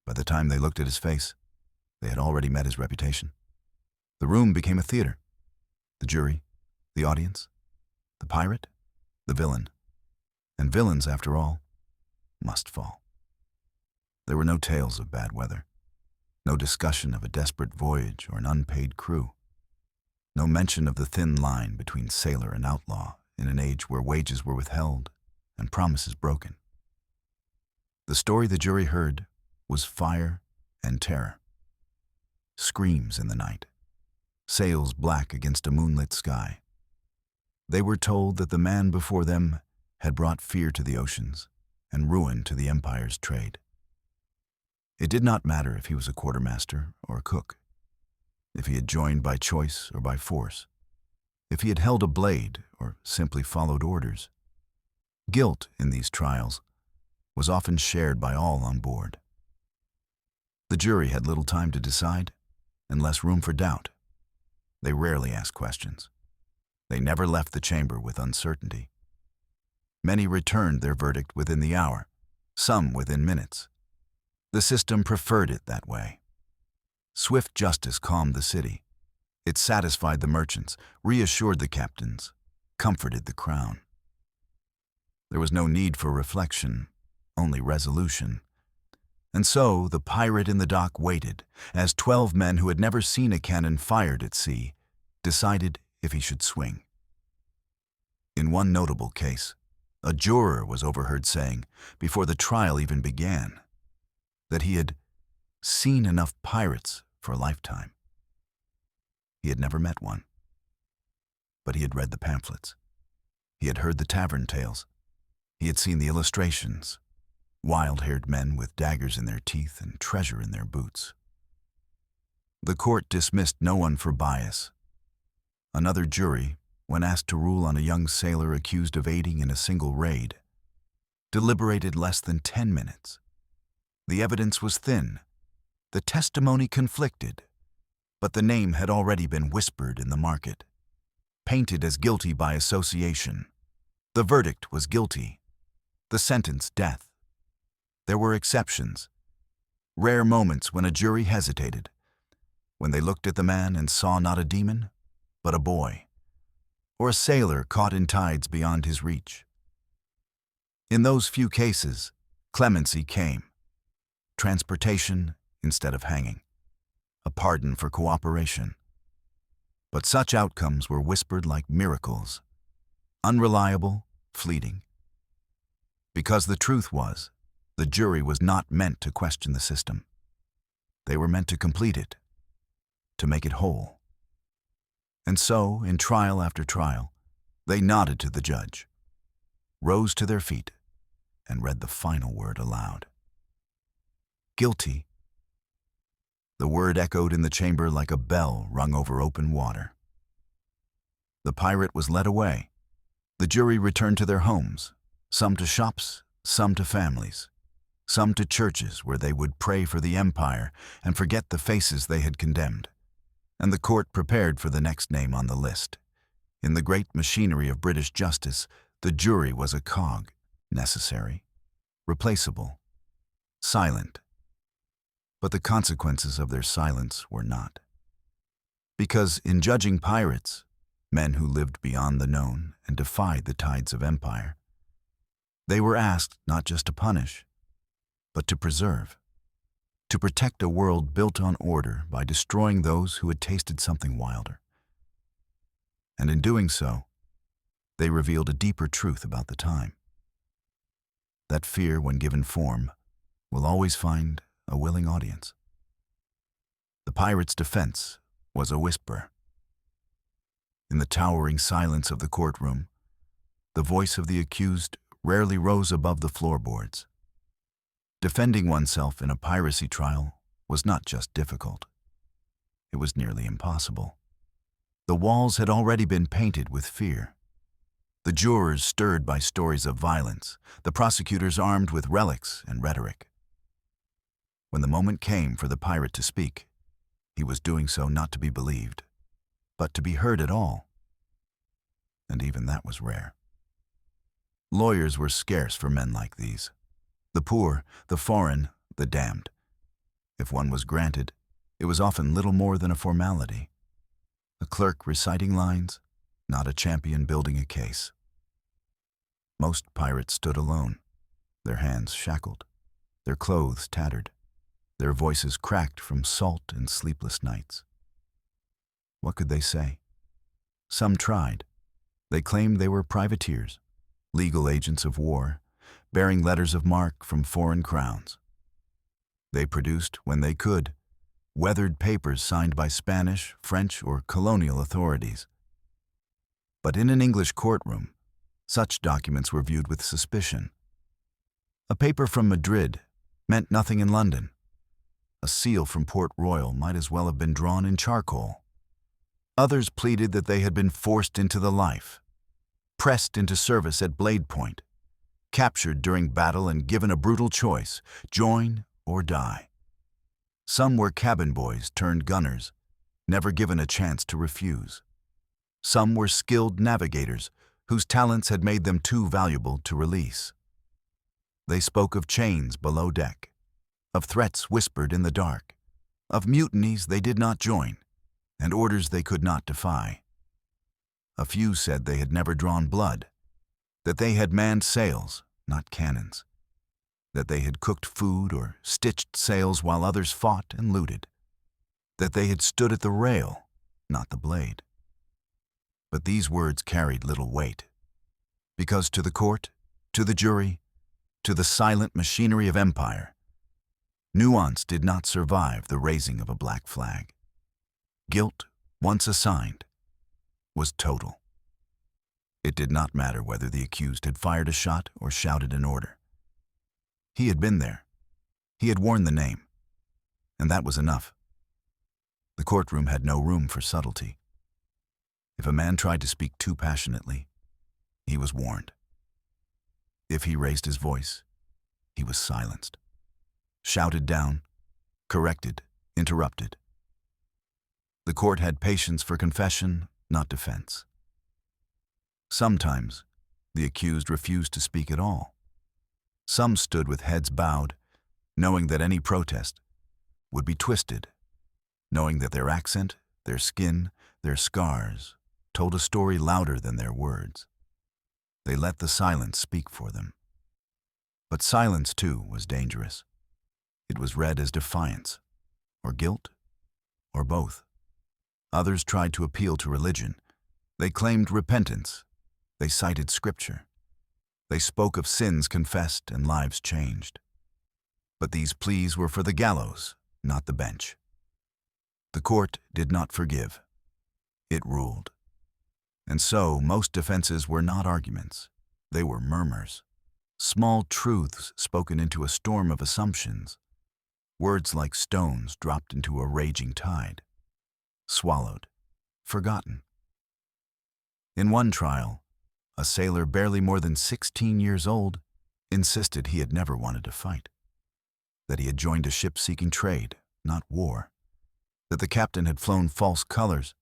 By the time they looked at his face, they had already met his reputation. The room became a theater. The jury, the audience, the pirate, the villain. And villains, after all, must fall. There were no tales of bad weather, no discussion of a desperate voyage or an unpaid crew, no mention of the thin line between sailor and outlaw in an age where wages were withheld and promises broken. The story the jury heard was fire and terror. Screams in the night, sails black against a moonlit sky. They were told that the man before them had brought fear to the oceans and ruin to the empire's trade. It did not matter if he was a quartermaster or a cook, if he had joined by choice or by force, if he had held a blade or simply followed orders. Guilt in these trials was often shared by all on board. The jury had little time to decide and less room for doubt. They rarely asked questions. They never left the chamber with uncertainty. Many returned their verdict within the hour, some within minutes. The system preferred it that way. Swift justice calmed the city. It satisfied the merchants, reassured the captains, comforted the crown. There was no need for reflection, only resolution. And so the pirate in the dock waited, as 12 men who had never seen a cannon fired at sea decided if he should swing. In one notable case, a juror was overheard saying, before the trial even began, that he had seen enough pirates for a lifetime. He had never met one, but he had read the pamphlets. He had heard the tavern tales. He had seen the illustrations, wild-haired men with daggers in their teeth and treasure in their boots. The court dismissed no one for bias. Another jury, when asked to rule on a young sailor accused of aiding in a single raid, deliberated less than 10 minutes. The evidence was thin. The testimony conflicted, but the name had already been whispered in the market, painted as guilty by association. The verdict was guilty, the sentence death. There were exceptions, rare moments when a jury hesitated, when they looked at the man and saw not a demon, but a boy, or a sailor caught in tides beyond his reach. In those few cases, clemency came. Transportation instead of hanging, a pardon for cooperation. But such outcomes were whispered like miracles, unreliable, fleeting. Because the truth was, the jury was not meant to question the system. They were meant to complete it, to make it whole. And so, in trial after trial, they nodded to the judge, rose to their feet, and read the final word aloud. Guilty. The word echoed in the chamber like a bell rung over open water. The pirate was led away. The jury returned to their homes, some to shops, some to families, some to churches where they would pray for the empire and forget the faces they had condemned. And the court prepared for the next name on the list. In the great machinery of British justice, the jury was a cog, necessary, replaceable, silent. But the consequences of their silence were not. Because in judging pirates, men who lived beyond the known and defied the tides of empire, they were asked not just to punish, but to preserve, to protect a world built on order by destroying those who had tasted something wilder. And in doing so, they revealed a deeper truth about the time. That fear, when given form, will always find a willing audience. The pirate's defense was a whisper. In the towering silence of the courtroom, the voice of the accused rarely rose above the floorboards. Defending oneself in a piracy trial was not just difficult. It was nearly impossible. The walls had already been painted with fear. The jurors stirred by stories of violence, the prosecutors armed with relics and rhetoric. When the moment came for the pirate to speak, he was doing so not to be believed, but to be heard at all. And even that was rare. Lawyers were scarce for men like these. The poor, the foreign, the damned. If one was granted, it was often little more than a formality. a clerk reciting lines, not a champion building a case. Most pirates stood alone, their hands shackled, their clothes tattered, their voices cracked from salt and sleepless nights. What could they say? Some tried. They claimed they were privateers, legal agents of war, bearing letters of marque from foreign crowns. They produced, when they could, weathered papers signed by Spanish, French, or colonial authorities. But in an English courtroom, such documents were viewed with suspicion. A paper from Madrid meant nothing in London. A seal from Port Royal might as well have been drawn in charcoal. Others pleaded that they had been forced into the life, pressed into service at blade point, captured during battle and given a brutal choice, join or die. Some were cabin boys turned gunners, never given a chance to refuse. Some were skilled navigators whose talents had made them too valuable to release. They spoke of chains below deck, of threats whispered in the dark, of mutinies they did not join, and orders they could not defy. A few said they had never drawn blood, that they had manned sails, not cannons, that they had cooked food or stitched sails while others fought and looted, that they had stood at the rail, not the blade. But these words carried little weight, because to the court, to the jury, to the silent machinery of empire, nuance did not survive the raising of a black flag. Guilt, once assigned, was total. It did not matter whether the accused had fired a shot or shouted an order. He had been there. He had worn the name. And that was enough. The courtroom had no room for subtlety. If a man tried to speak too passionately, he was warned. If he raised his voice, he was silenced, shouted down, corrected, interrupted. The court had patience for confession, not defense. Sometimes, the accused refused to speak at all. Some stood with heads bowed, knowing that any protest would be twisted, knowing that their accent, their skin, their scars told a story louder than their words. They let the silence speak for them. But silence, too, was dangerous. It was read as defiance, or guilt, or both. Others tried to appeal to religion. They claimed repentance. They cited scripture. They spoke of sins confessed and lives changed. But these pleas were for the gallows, not the bench. The court did not forgive. It ruled. And so, most defenses were not arguments. They were murmurs. Small truths spoken into a storm of assumptions. Words like stones dropped into a raging tide. Swallowed. Forgotten. In one trial, a sailor barely more than 16 years old insisted he had never wanted to fight. That he had joined a ship seeking trade, not war. That the captain had flown false colors.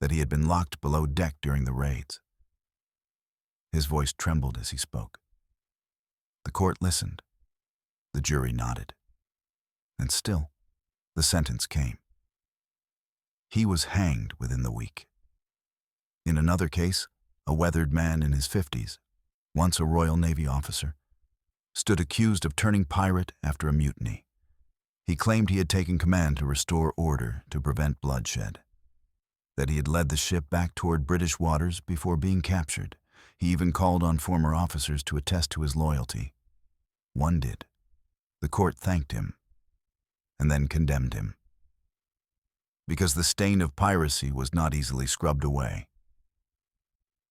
That he had been locked below deck during the raids. His voice trembled as he spoke. The court listened. The jury nodded. And still, the sentence came. He was hanged within the week. In another case, a weathered man in his 50s, once a Royal Navy officer, stood accused of turning pirate after a mutiny. He claimed he had taken command to restore order to prevent bloodshed. That he had led the ship back toward British waters before being captured. He even called on former officers to attest to his loyalty. One did. The court thanked him, and then condemned him. Because the stain of piracy was not easily scrubbed away.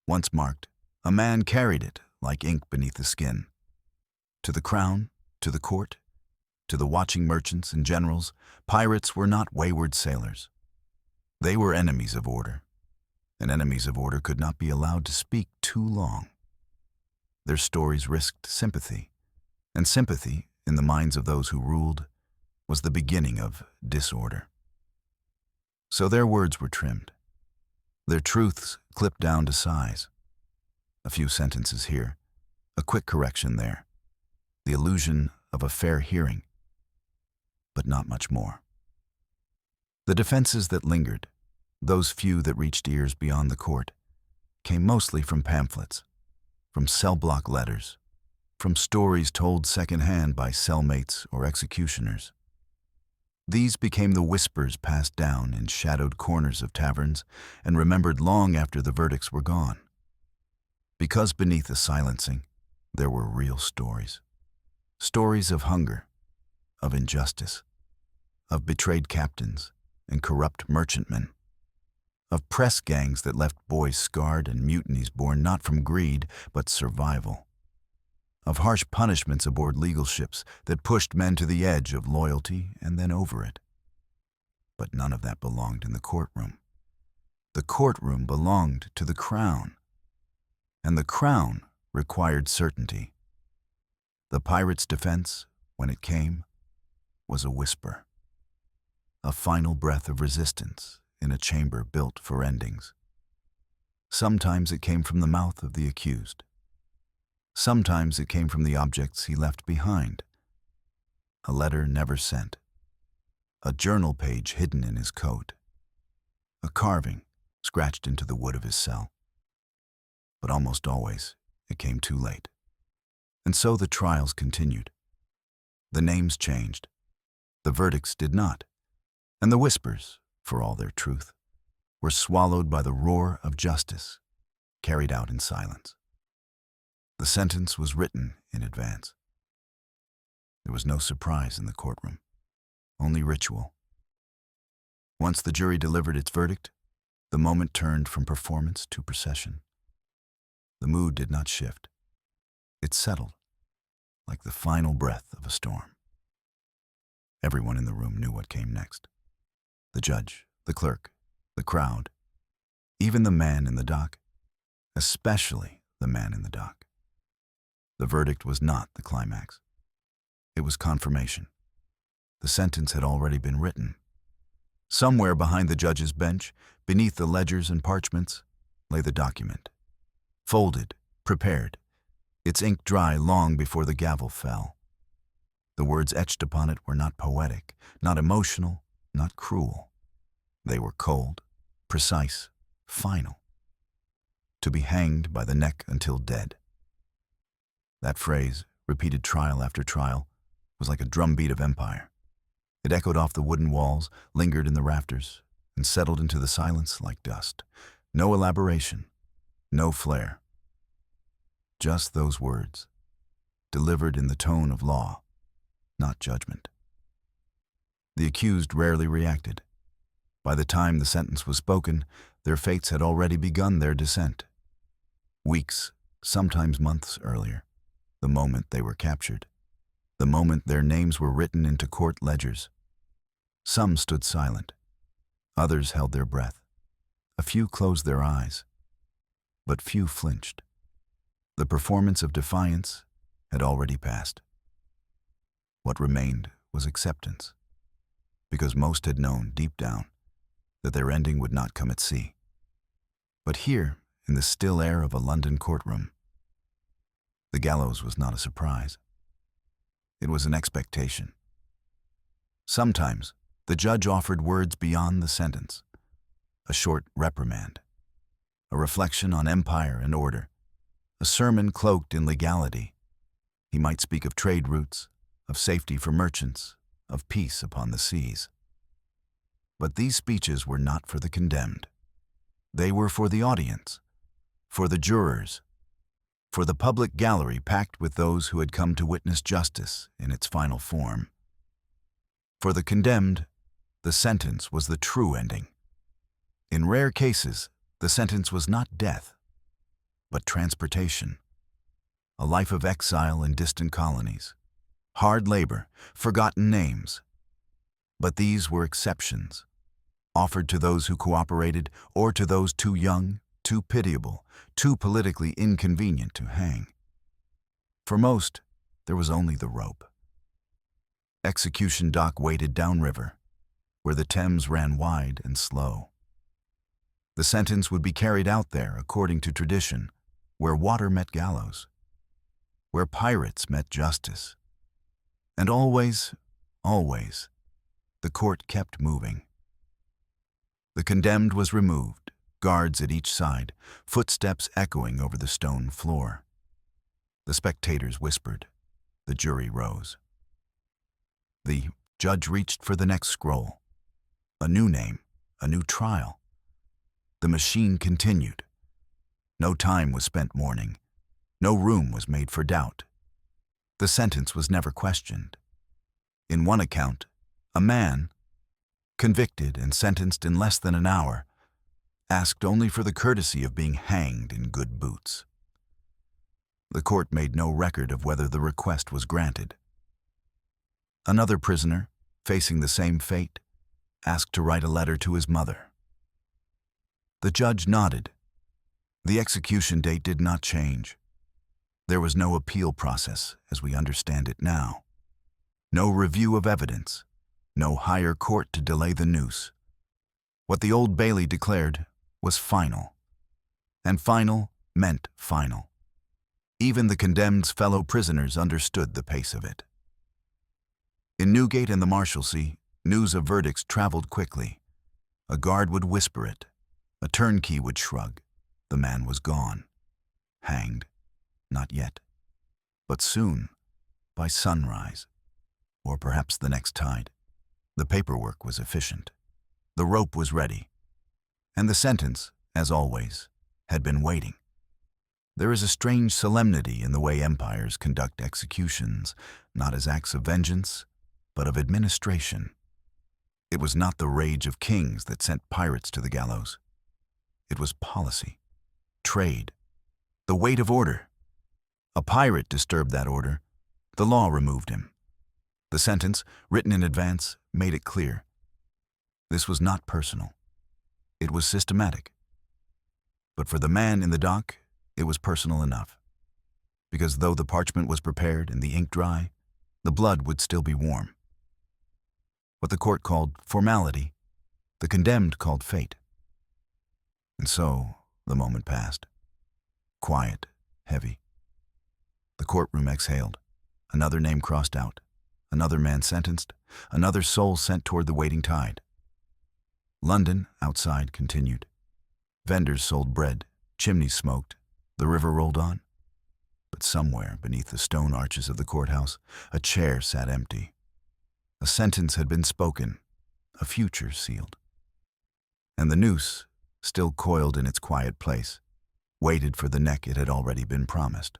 Once marked, a man carried it like ink beneath the skin. To the crown, to the court, to the watching merchants and generals, pirates were not wayward sailors. They were enemies of order, and enemies of order could not be allowed to speak too long. Their stories risked sympathy, and sympathy, in the minds of those who ruled, was the beginning of disorder. So their words were trimmed, their truths clipped down to size. A few sentences here, a quick correction there, the illusion of a fair hearing, but not much more. The defenses that lingered, Those few that reached ears beyond the court came mostly from pamphlets, from cell block letters, from stories told secondhand by cellmates or executioners. These became the whispers passed down in shadowed corners of taverns and remembered long after the verdicts were gone. Because beneath the silencing, there were real stories. Stories of hunger, of injustice, of betrayed captains and corrupt merchantmen, of press gangs that left boys scarred and mutinies born not from greed but survival, of harsh punishments aboard legal ships that pushed men to the edge of loyalty and then over it. But none of that belonged in the courtroom. The courtroom belonged to the crown, and the crown required certainty. The pirate's defense, when it came, was a whisper, a final breath of resistance in a chamber built for endings. Sometimes it came from the mouth of the accused. Sometimes it came from the objects he left behind. A letter never sent, a journal page hidden in his coat, a carving scratched into the wood of his cell. But almost always it came too late. And so the trials continued. The names changed, the verdicts did not, and the whispers, for all their truth, were swallowed by the roar of justice, carried out in silence. The sentence was written in advance. There was no surprise in the courtroom, only ritual. Once the jury delivered its verdict, the moment turned from performance to procession. The mood did not shift. It settled, like the final breath of a storm. Everyone in the room knew what came next. The judge, the clerk, the crowd, even the man in the dock, especially the man in the dock. The verdict was not the climax. It was confirmation. The sentence had already been written. Somewhere behind the judge's bench, beneath the ledgers and parchments, lay the document. Folded, prepared, its ink dry long before the gavel fell. The words etched upon it were not poetic, not emotional, not cruel. They were cold, precise, final. To be hanged by the neck until dead. That phrase, repeated trial after trial, was like a drumbeat of empire. It echoed off the wooden walls, lingered in the rafters, and settled into the silence like dust. No elaboration, no flair. Just those words, delivered in the tone of law, not judgment. The accused rarely reacted. By the time the sentence was spoken, their fates had already begun their descent. Weeks, sometimes months earlier, the moment they were captured, the moment their names were written into court ledgers. Some stood silent, others held their breath, a few closed their eyes, but few flinched. The performance of defiance had already passed. What remained was acceptance, because most had known deep down that their ending would not come at sea. But here, in the still air of a London courtroom, the gallows was not a surprise. It was an expectation. Sometimes, the judge offered words beyond the sentence, a short reprimand, a reflection on empire and order, a sermon cloaked in legality. He might speak of trade routes, of safety for merchants, of peace upon the seas. But these speeches were not for the condemned. They were for the audience, for the jurors, for the public gallery packed with those who had come to witness justice in its final form. For the condemned, the sentence was the true ending. In rare cases, the sentence was not death, but transportation, a life of exile in distant colonies, hard labor, forgotten names. But these were exceptions, offered to those who cooperated or to those too young, too pitiable, too politically inconvenient to hang. For most, there was only the rope. Execution dock waited downriver, where the Thames ran wide and slow. The sentence would be carried out there according to tradition, where water met gallows, where pirates met justice. And always, always, the court kept moving. The condemned was removed, guards at each side, footsteps echoing over the stone floor. The spectators whispered. The jury rose. The judge reached for the next scroll. A new name, a new trial. The machine continued. No time was spent mourning. No room was made for doubt. The sentence was never questioned. In one account, a man, convicted and sentenced in less than an hour, asked only for the courtesy of being hanged in good boots. The court made no record of whether the request was granted. Another prisoner, facing the same fate, asked to write a letter to his mother. The judge nodded. The execution date did not change. There was no appeal process as we understand it now. No review of evidence. No higher court to delay the noose. What the Old Bailey declared was final. And final meant final. Even the condemned's fellow prisoners understood the pace of it. In Newgate and the Marshalsea, news of verdicts traveled quickly. A guard would whisper it. A turnkey would shrug. The man was gone. Hanged. Not yet. But soon, by sunrise, or perhaps the next tide. The paperwork was efficient. The rope was ready. And the sentence, as always, had been waiting. There is a strange solemnity in the way empires conduct executions, not as acts of vengeance, but of administration. It was not the rage of kings that sent pirates to the gallows. It was policy, trade, the weight of order. A pirate disturbed that order. The law removed him. The sentence, written in advance, made it clear. This was not personal. It was systematic. But for the man in the dock, it was personal enough. Because though the parchment was prepared and the ink dry, the blood would still be warm. What the court called formality, the condemned called fate. And so the moment passed. Quiet, heavy. The courtroom exhaled. Another name crossed out. Another man sentenced. Another soul sent toward the waiting tide. London, outside, continued. Vendors sold bread. Chimneys smoked. The river rolled on. But somewhere beneath the stone arches of the courthouse, a chair sat empty. A sentence had been spoken, a future sealed. And the noose, still coiled in its quiet place, waited for the neck it had already been promised.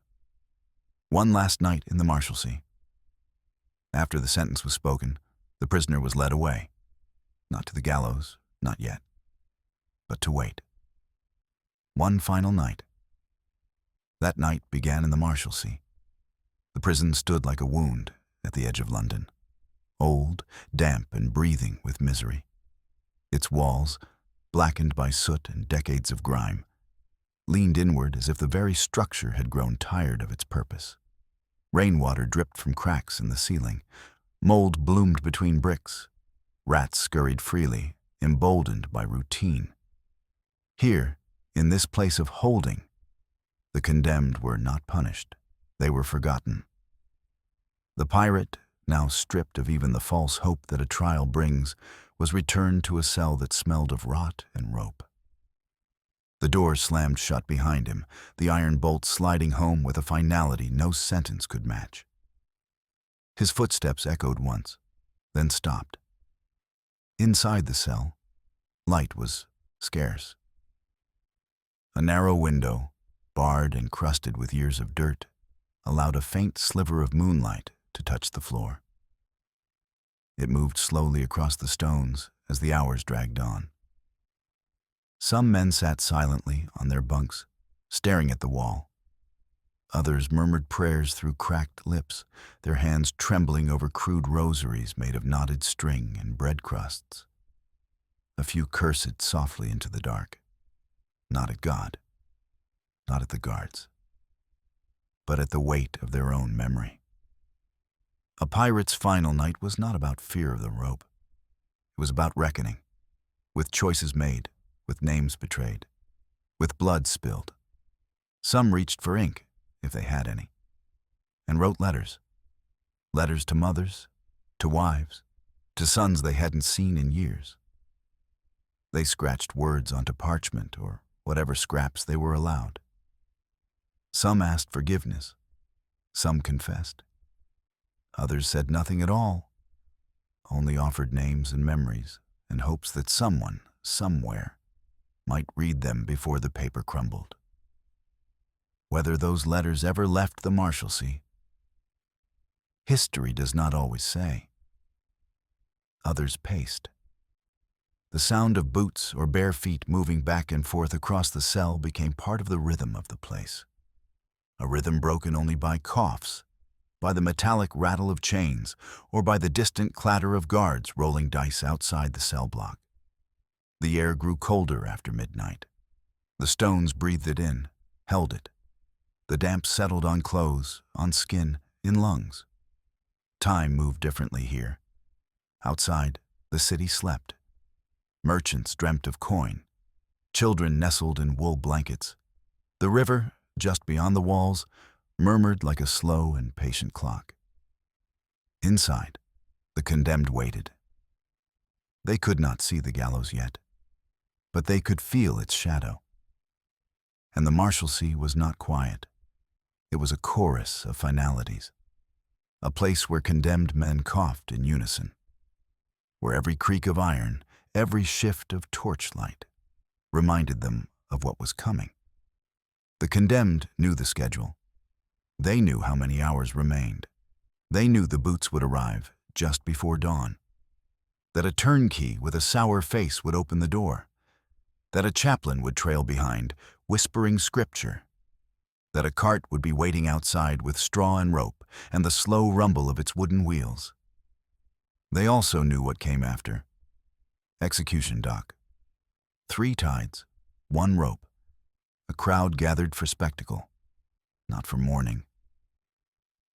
One last night in the Marshalsea. After the sentence was spoken, the prisoner was led away. Not to the gallows, not yet, but to wait. One final night. That night began in the Marshalsea. The prison stood like a wound at the edge of London, old, damp, and breathing with misery. Its walls, blackened by soot and decades of grime, leaned inward as if the very structure had grown tired of its purpose. Rainwater dripped from cracks in the ceiling. Mold bloomed between bricks. Rats scurried freely, emboldened by routine. Here, in this place of holding, the condemned were not punished. They were forgotten. The pirate, now stripped of even the false hope that a trial brings, was returned to a cell that smelled of rot and rope. The door slammed shut behind him, the iron bolt sliding home with a finality no sentence could match. His footsteps echoed once, then stopped. Inside the cell, light was scarce. A narrow window, barred and crusted with years of dirt, allowed a faint sliver of moonlight to touch the floor. It moved slowly across the stones as the hours dragged on. Some men sat silently on their bunks, staring at the wall. Others murmured prayers through cracked lips, their hands trembling over crude rosaries made of knotted string and bread crusts. A few cursed softly into the dark, not at God, not at the guards, but at the weight of their own memory. A pirate's final night was not about fear of the rope. It was about reckoning, with choices made, with names betrayed, with blood spilled. Some reached for ink, if they had any, and wrote letters. Letters to mothers, to wives, to sons they hadn't seen in years. They scratched words onto parchment or whatever scraps they were allowed. Some asked forgiveness. Some confessed. Others said nothing at all, only offered names and memories in hopes that someone, somewhere, might read them before the paper crumbled. Whether those letters ever left the Marshalsea, history does not always say. Others paced. The sound of boots or bare feet moving back and forth across the cell became part of the rhythm of the place. A rhythm broken only by coughs, by the metallic rattle of chains, or by the distant clatter of guards rolling dice outside the cell block. The air grew colder after midnight. The stones breathed it in, held it. The damp settled on clothes, on skin, in lungs. Time moved differently here. Outside, the city slept. Merchants dreamt of coin. Children nestled in wool blankets. The river, just beyond the walls, murmured like a slow and patient clock. Inside, the condemned waited. They could not see the gallows yet, but they could feel its shadow. And the Marshalsea was not quiet. It was a chorus of finalities, a place where condemned men coughed in unison, where every creak of iron, every shift of torchlight, reminded them of what was coming. The condemned knew the schedule. They knew how many hours remained. They knew the boots would arrive just before dawn, that a turnkey with a sour face would open the door, that a chaplain would trail behind, whispering scripture, that a cart would be waiting outside with straw and rope and the slow rumble of its wooden wheels. They also knew what came after. Execution dock. 3 tides, 1 rope. A crowd gathered for spectacle, not for mourning.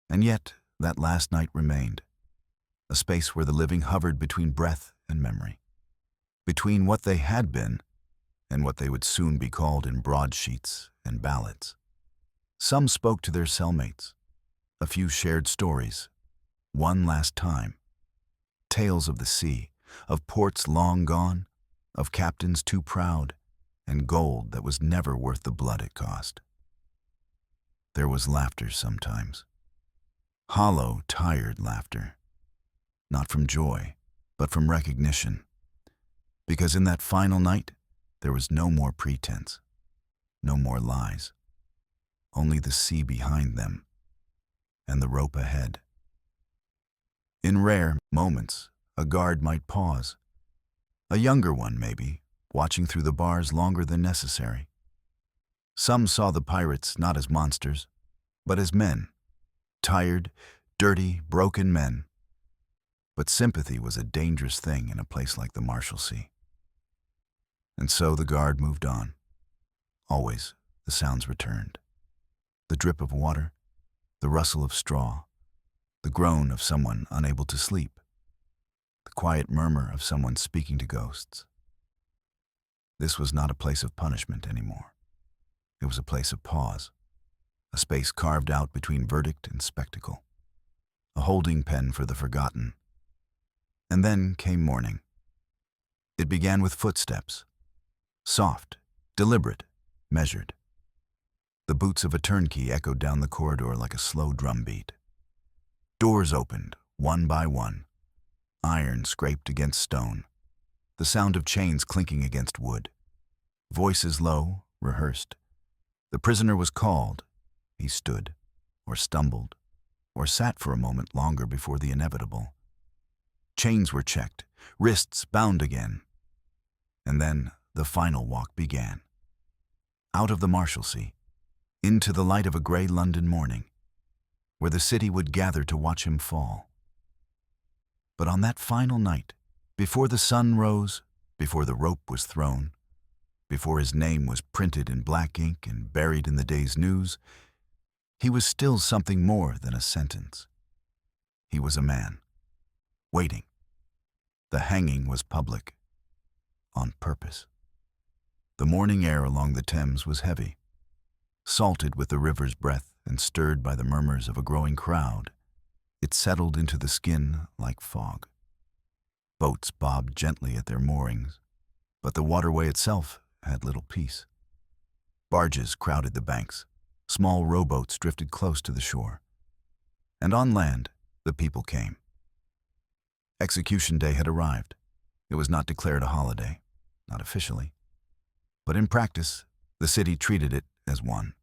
And yet, that last night remained, a space where the living hovered between breath and memory, between what they had been and what they would soon be called in broadsheets and ballads. Some spoke to their cellmates. A few shared stories. One last time. Tales of the sea, of ports long gone, of captains too proud, and gold that was never worth the blood it cost. There was laughter sometimes. Hollow, tired laughter. Not from joy, but from recognition. Because in that final night, there was no more pretense, no more lies. Only the sea behind them, and the rope ahead. In rare moments, a guard might pause. A younger one, maybe, watching through the bars longer than necessary. Some saw the pirates not as monsters, but as men. Tired, dirty, broken men. But sympathy was a dangerous thing in a place like the Marshalsea. And so the guard moved on. Always, the sounds returned. The drip of water, the rustle of straw, the groan of someone unable to sleep, the quiet murmur of someone speaking to ghosts. This was not a place of punishment anymore. It was a place of pause, a space carved out between verdict and spectacle, a holding pen for the forgotten. And then came morning. It began with footsteps, soft, deliberate, measured. The boots of a turnkey echoed down the corridor like a slow drumbeat. Doors opened, one by one. Iron scraped against stone. The sound of chains clinking against wood. Voices low, rehearsed. The prisoner was called. He stood, or stumbled, or sat for a moment longer before the inevitable. Chains were checked, wrists bound again. And then the final walk began. Out of the Marshalsea, into the light of a gray London morning, where the city would gather to watch him fall. But on that final night, before the sun rose, before the rope was thrown, before his name was printed in black ink and buried in the day's news, he was still something more than a sentence. He was a man, waiting. The hanging was public, on purpose. The morning air along the Thames was heavy, salted with the river's breath and stirred by the murmurs of a growing crowd. It settled into the skin like fog. Boats bobbed gently at their moorings, But the waterway itself had little peace. Barges crowded the banks. Small rowboats drifted close to the shore. And on land, the people came. Execution day had arrived. It was not declared a holiday, not officially. But in practice, the city treated it as one.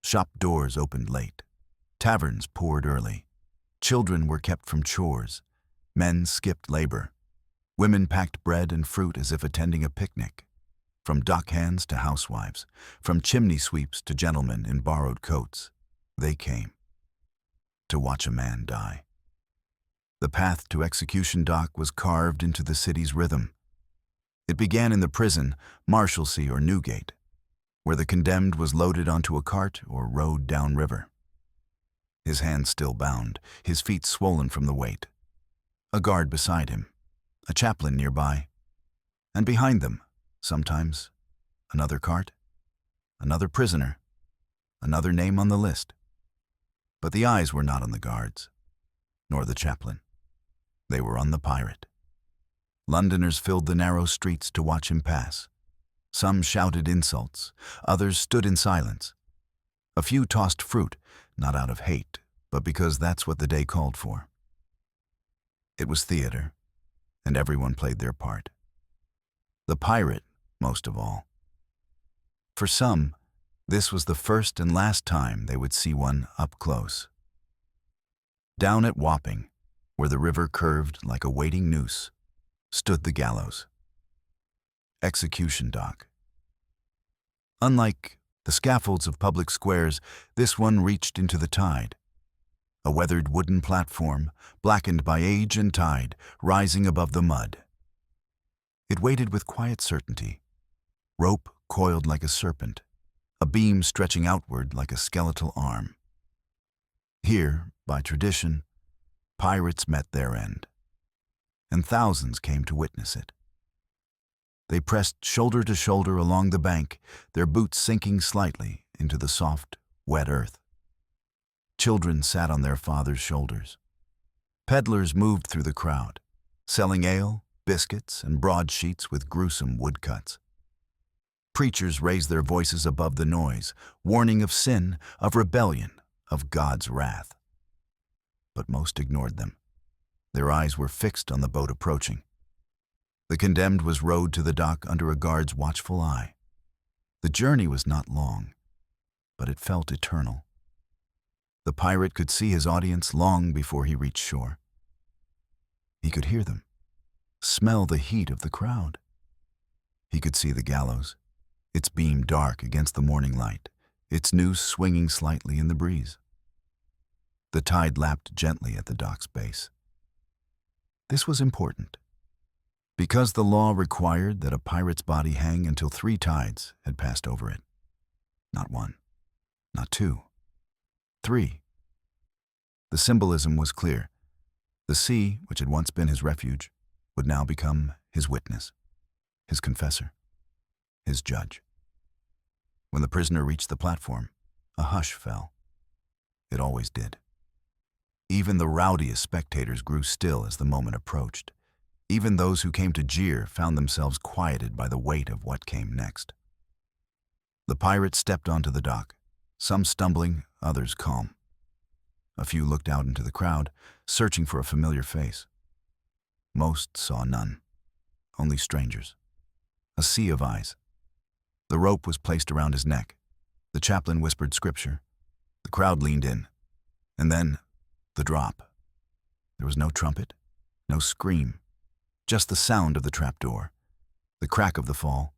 Shop doors opened late. Taverns poured early. Children were kept from chores. Men skipped labor. Women packed bread and fruit as if attending a picnic. From dockhands to housewives, from chimney sweeps to gentlemen in borrowed coats, they came to watch a man die. The path to execution dock was carved into the city's rhythm. It began in the prison, Marshalsea or Newgate, where the condemned was loaded onto a cart or rowed downriver. His hands still bound, his feet swollen from the weight. A guard beside him, a chaplain nearby, and behind them, sometimes, another cart, another prisoner, another name on the list. But the eyes were not on the guards, nor the chaplain. They were on the pirate. Londoners filled the narrow streets to watch him pass. Some shouted insults, others stood in silence. A few tossed fruit, not out of hate, but because that's what the day called for. It was theater, and everyone played their part. The pirate, most of all. For some, this was the first and last time they would see one up close. Down at Wapping, where the river curved like a waiting noose, stood the gallows. Execution dock. Unlike the scaffolds of public squares, this one reached into the tide. A weathered wooden platform, blackened by age and tide, rising above the mud. It waited with quiet certainty. Rope coiled like a serpent, a beam stretching outward like a skeletal arm. Here, by tradition, pirates met their end, and thousands came to witness it. They pressed shoulder to shoulder along the bank, their boots sinking slightly into the soft, wet earth. Children sat on their fathers' shoulders. Peddlers moved through the crowd, selling ale, biscuits, and broadsheets with gruesome woodcuts. Preachers raised their voices above the noise, warning of sin, of rebellion, of God's wrath. But most ignored them. Their eyes were fixed on the boat approaching. The condemned was rowed to the dock under a guard's watchful eye. The journey was not long, but it felt eternal. The pirate could see his audience long before he reached shore. He could hear them, smell the heat of the crowd. He could see the gallows, its beam dark against the morning light, its noose swinging slightly in the breeze. The tide lapped gently at the dock's base. This was important, because the law required that a pirate's body hang until 3 tides had passed over it. Not 1, not 2, 3. The symbolism was clear. The sea, which had once been his refuge, would now become his witness, his confessor, his judge. When the prisoner reached the platform, a hush fell. It always did. Even the rowdiest spectators grew still as the moment approached. Even those who came to jeer found themselves quieted by the weight of what came next. The pirate stepped onto the dock, some stumbling, others calm. A few looked out into the crowd, searching for a familiar face. Most saw none, only strangers. A sea of eyes. The rope was placed around his neck. The chaplain whispered scripture. The crowd leaned in. And then, the drop. There was no trumpet, no scream, just the sound of the trapdoor, the crack of the fall,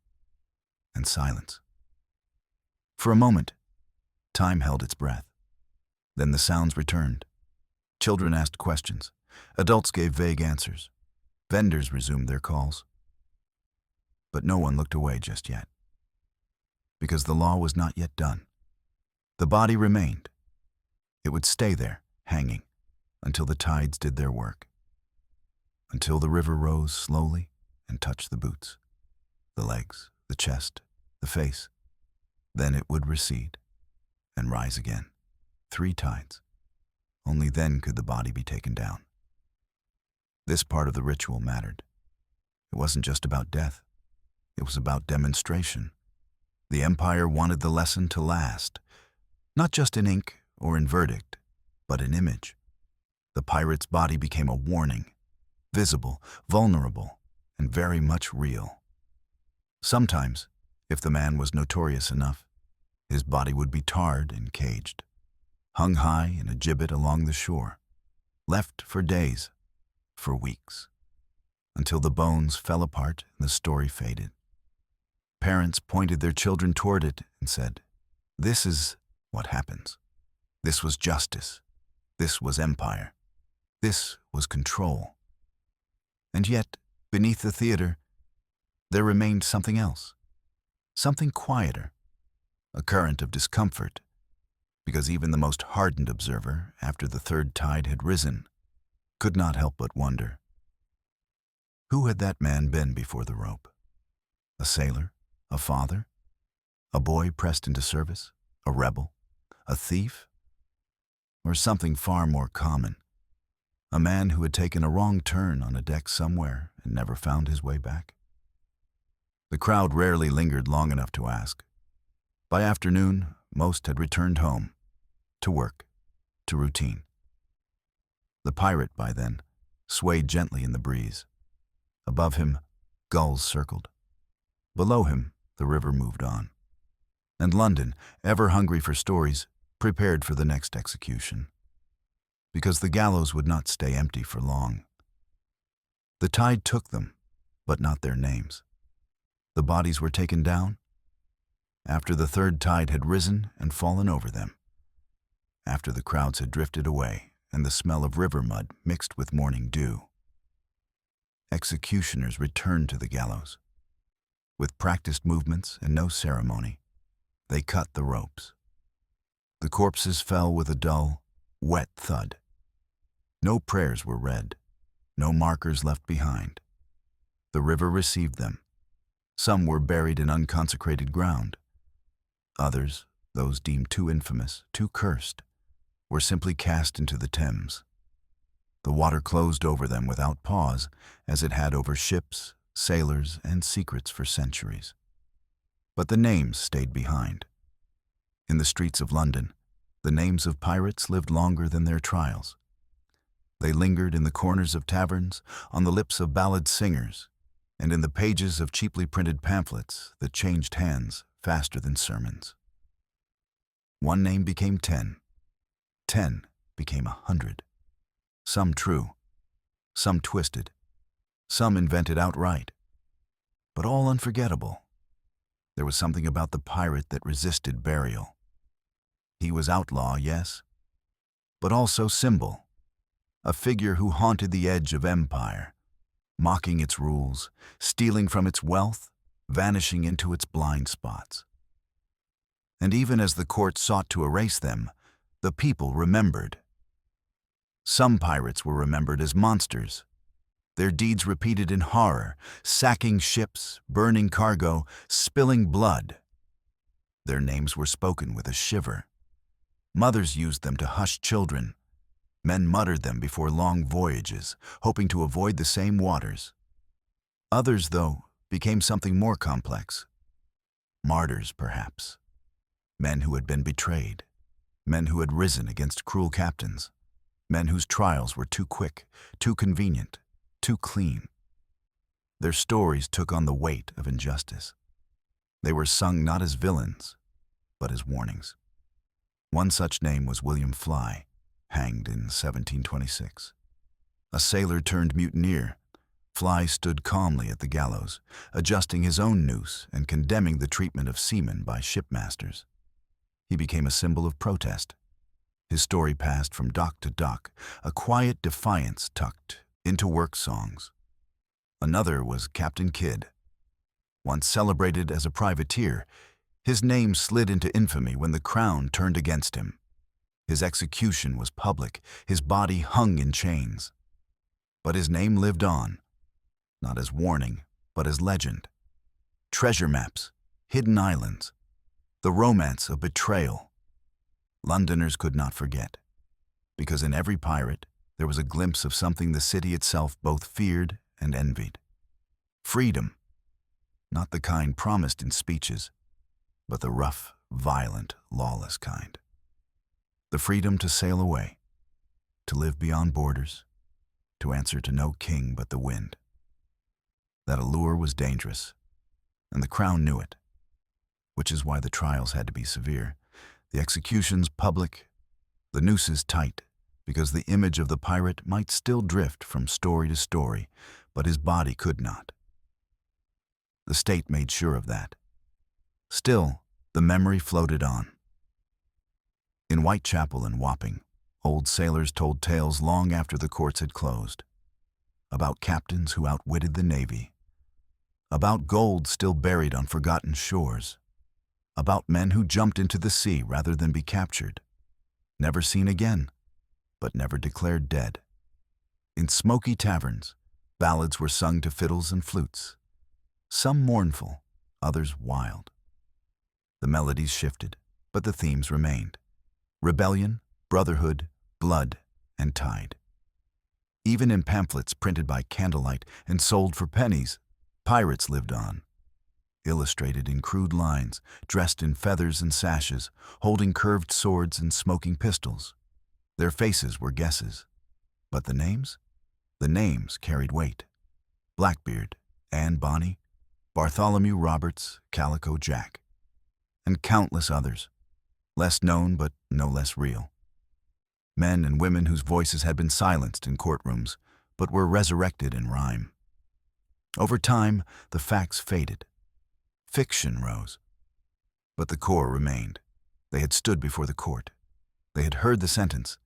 and silence. For a moment, time held its breath. Then the sounds returned. Children asked questions. Adults gave vague answers. Vendors resumed their calls. But no one looked away just yet, because the law was not yet done. The body remained. It would stay there, hanging, until the tides did their work, until the river rose slowly and touched the boots, the legs, the chest, the face. Then it would recede and rise again. 3 tides. Only then could the body be taken down. This part of the ritual mattered. It wasn't just about death. It was about demonstration. The Empire wanted the lesson to last, not just in ink or in verdict, but in image. The pirate's body became a warning, visible, vulnerable, and very much real. Sometimes, if the man was notorious enough, his body would be tarred and caged, hung high in a gibbet along the shore, left for days, for weeks, until the bones fell apart and the story faded. Parents pointed their children toward it and said, "This is what happens. This was justice. This was empire. This was control." And yet, beneath the theater, there remained something else, something quieter, a current of discomfort, because even the most hardened observer, after the third tide had risen, could not help but wonder. Who had that man been before the rope? A sailor? A father? A boy pressed into service? A rebel? A thief? Or something far more common? A man who had taken a wrong turn on a deck somewhere and never found his way back? The crowd rarely lingered long enough to ask. By afternoon, most had returned home, to work, to routine. The pirate, by then, swayed gently in the breeze. Above him, gulls circled. Below him, the river moved on. And London, ever hungry for stories, prepared for the next execution. Because the gallows would not stay empty for long. The tide took them, but not their names. The bodies were taken down after the third tide had risen and fallen over them, after the crowds had drifted away and the smell of river mud mixed with morning dew. Executioners returned to the gallows. With practiced movements and no ceremony, they cut the ropes. The corpses fell with a dull, wet thud. No prayers were read, no markers left behind. The river received them. Some were buried in unconsecrated ground. Others, those deemed too infamous, too cursed, were simply cast into the Thames. The water closed over them without pause, as it had over ships, sailors, and secrets for centuries. But the names stayed behind. In the streets of London, the names of pirates lived longer than their trials. They lingered in the corners of taverns, on the lips of ballad singers, and in the pages of cheaply printed pamphlets that changed hands faster than sermons. One name became 10. 10 became 100. Some true, some twisted, some invented outright, but all unforgettable. There was something about the pirate that resisted burial. He was outlaw, yes, but also symbol, a figure who haunted the edge of empire, mocking its rules, stealing from its wealth, vanishing into its blind spots. And even as the court sought to erase them, the people remembered. Some pirates were remembered as monsters, their deeds repeated in horror, sacking ships, burning cargo, spilling blood. Their names were spoken with a shiver. Mothers used them to hush children. Men muttered them before long voyages, hoping to avoid the same waters. Others, though, became something more complex. Martyrs, perhaps. Men who had been betrayed. Men who had risen against cruel captains. Men whose trials were too quick, too convenient, too clean. Their stories took on the weight of injustice. They were sung not as villains, but as warnings. One such name was William Fly, hanged in 1726. A sailor turned mutineer, Fly stood calmly at the gallows, adjusting his own noose and condemning the treatment of seamen by shipmasters. He became a symbol of protest. His story passed from dock to dock, a quiet defiance tucked into work songs. Another was Captain Kidd. Once celebrated as a privateer, his name slid into infamy when the crown turned against him. His execution was public, his body hung in chains. But his name lived on, not as warning, but as legend. Treasure maps, hidden islands, the romance of betrayal. Londoners could not forget, because in every pirate there was a glimpse of something the city itself both feared and envied. Freedom. not the kind promised in speeches, but the rough, violent, lawless kind. The freedom to sail away, to live beyond borders, to answer to no king but the wind. That allure was dangerous, and the crown knew it, which is why the trials had to be severe, the executions public, the nooses tight, because the image of the pirate might still drift from story to story, but his body could not. The state made sure of that. Still, the memory floated on. In Whitechapel and Wapping, old sailors told tales long after the courts had closed, about captains who outwitted the Navy, about gold still buried on forgotten shores, about men who jumped into the sea rather than be captured, never seen again, but never declared dead. In smoky taverns, ballads were sung to fiddles and flutes, some mournful, others wild. The melodies shifted, but the themes remained: rebellion, brotherhood, blood, and tide. Even in pamphlets printed by candlelight and sold for pennies, pirates lived on, illustrated in crude lines, dressed in feathers and sashes, holding curved swords and smoking pistols. Their faces were guesses. But the names? The names carried weight. Blackbeard, Anne Bonny, Bartholomew Roberts, Calico Jack, and countless others, less known but no less real. Men and women whose voices had been silenced in courtrooms, but were resurrected in rhyme. Over time, the facts faded. Fiction rose. But the core remained. They had stood before the court. They had heard the sentence.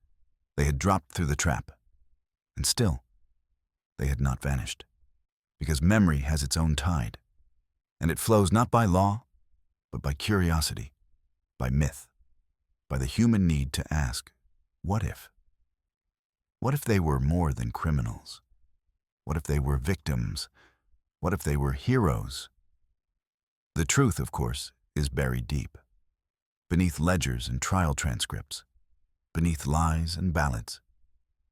They had dropped through the trap. And still, they had not vanished. Because memory has its own tide. And it flows not by law, but by curiosity, by myth, by the human need to ask, what if? What if they were more than criminals? What if they were victims? What if they were heroes? The truth, of course, is buried deep, beneath ledgers and trial transcripts, beneath lies and ballads,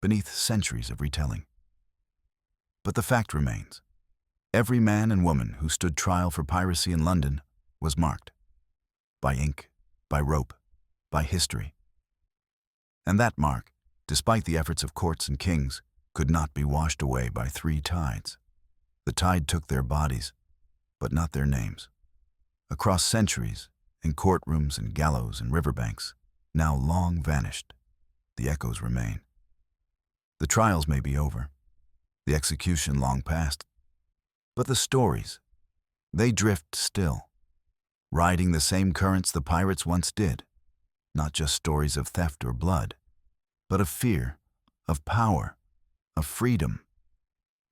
beneath centuries of retelling. But the fact remains. Every man and woman who stood trial for piracy in London was marked by ink, by rope, by history. And that mark, despite the efforts of courts and kings, could not be washed away by three tides. The tide took their bodies, but not their names. Across centuries, in courtrooms and gallows and riverbanks, now long vanished, the echoes remain. The trials may be over, the execution long past, but the stories, they drift still, riding the same currents the pirates once did, not just stories of theft or blood, but of fear, of power, of freedom,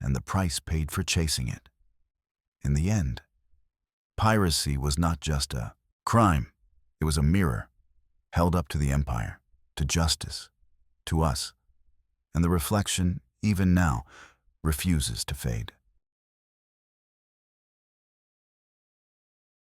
and the price paid for chasing it. In the end, piracy was not just a crime, it was a mirror, held up to the empire, to justice, to us, and the reflection, even now, refuses to fade.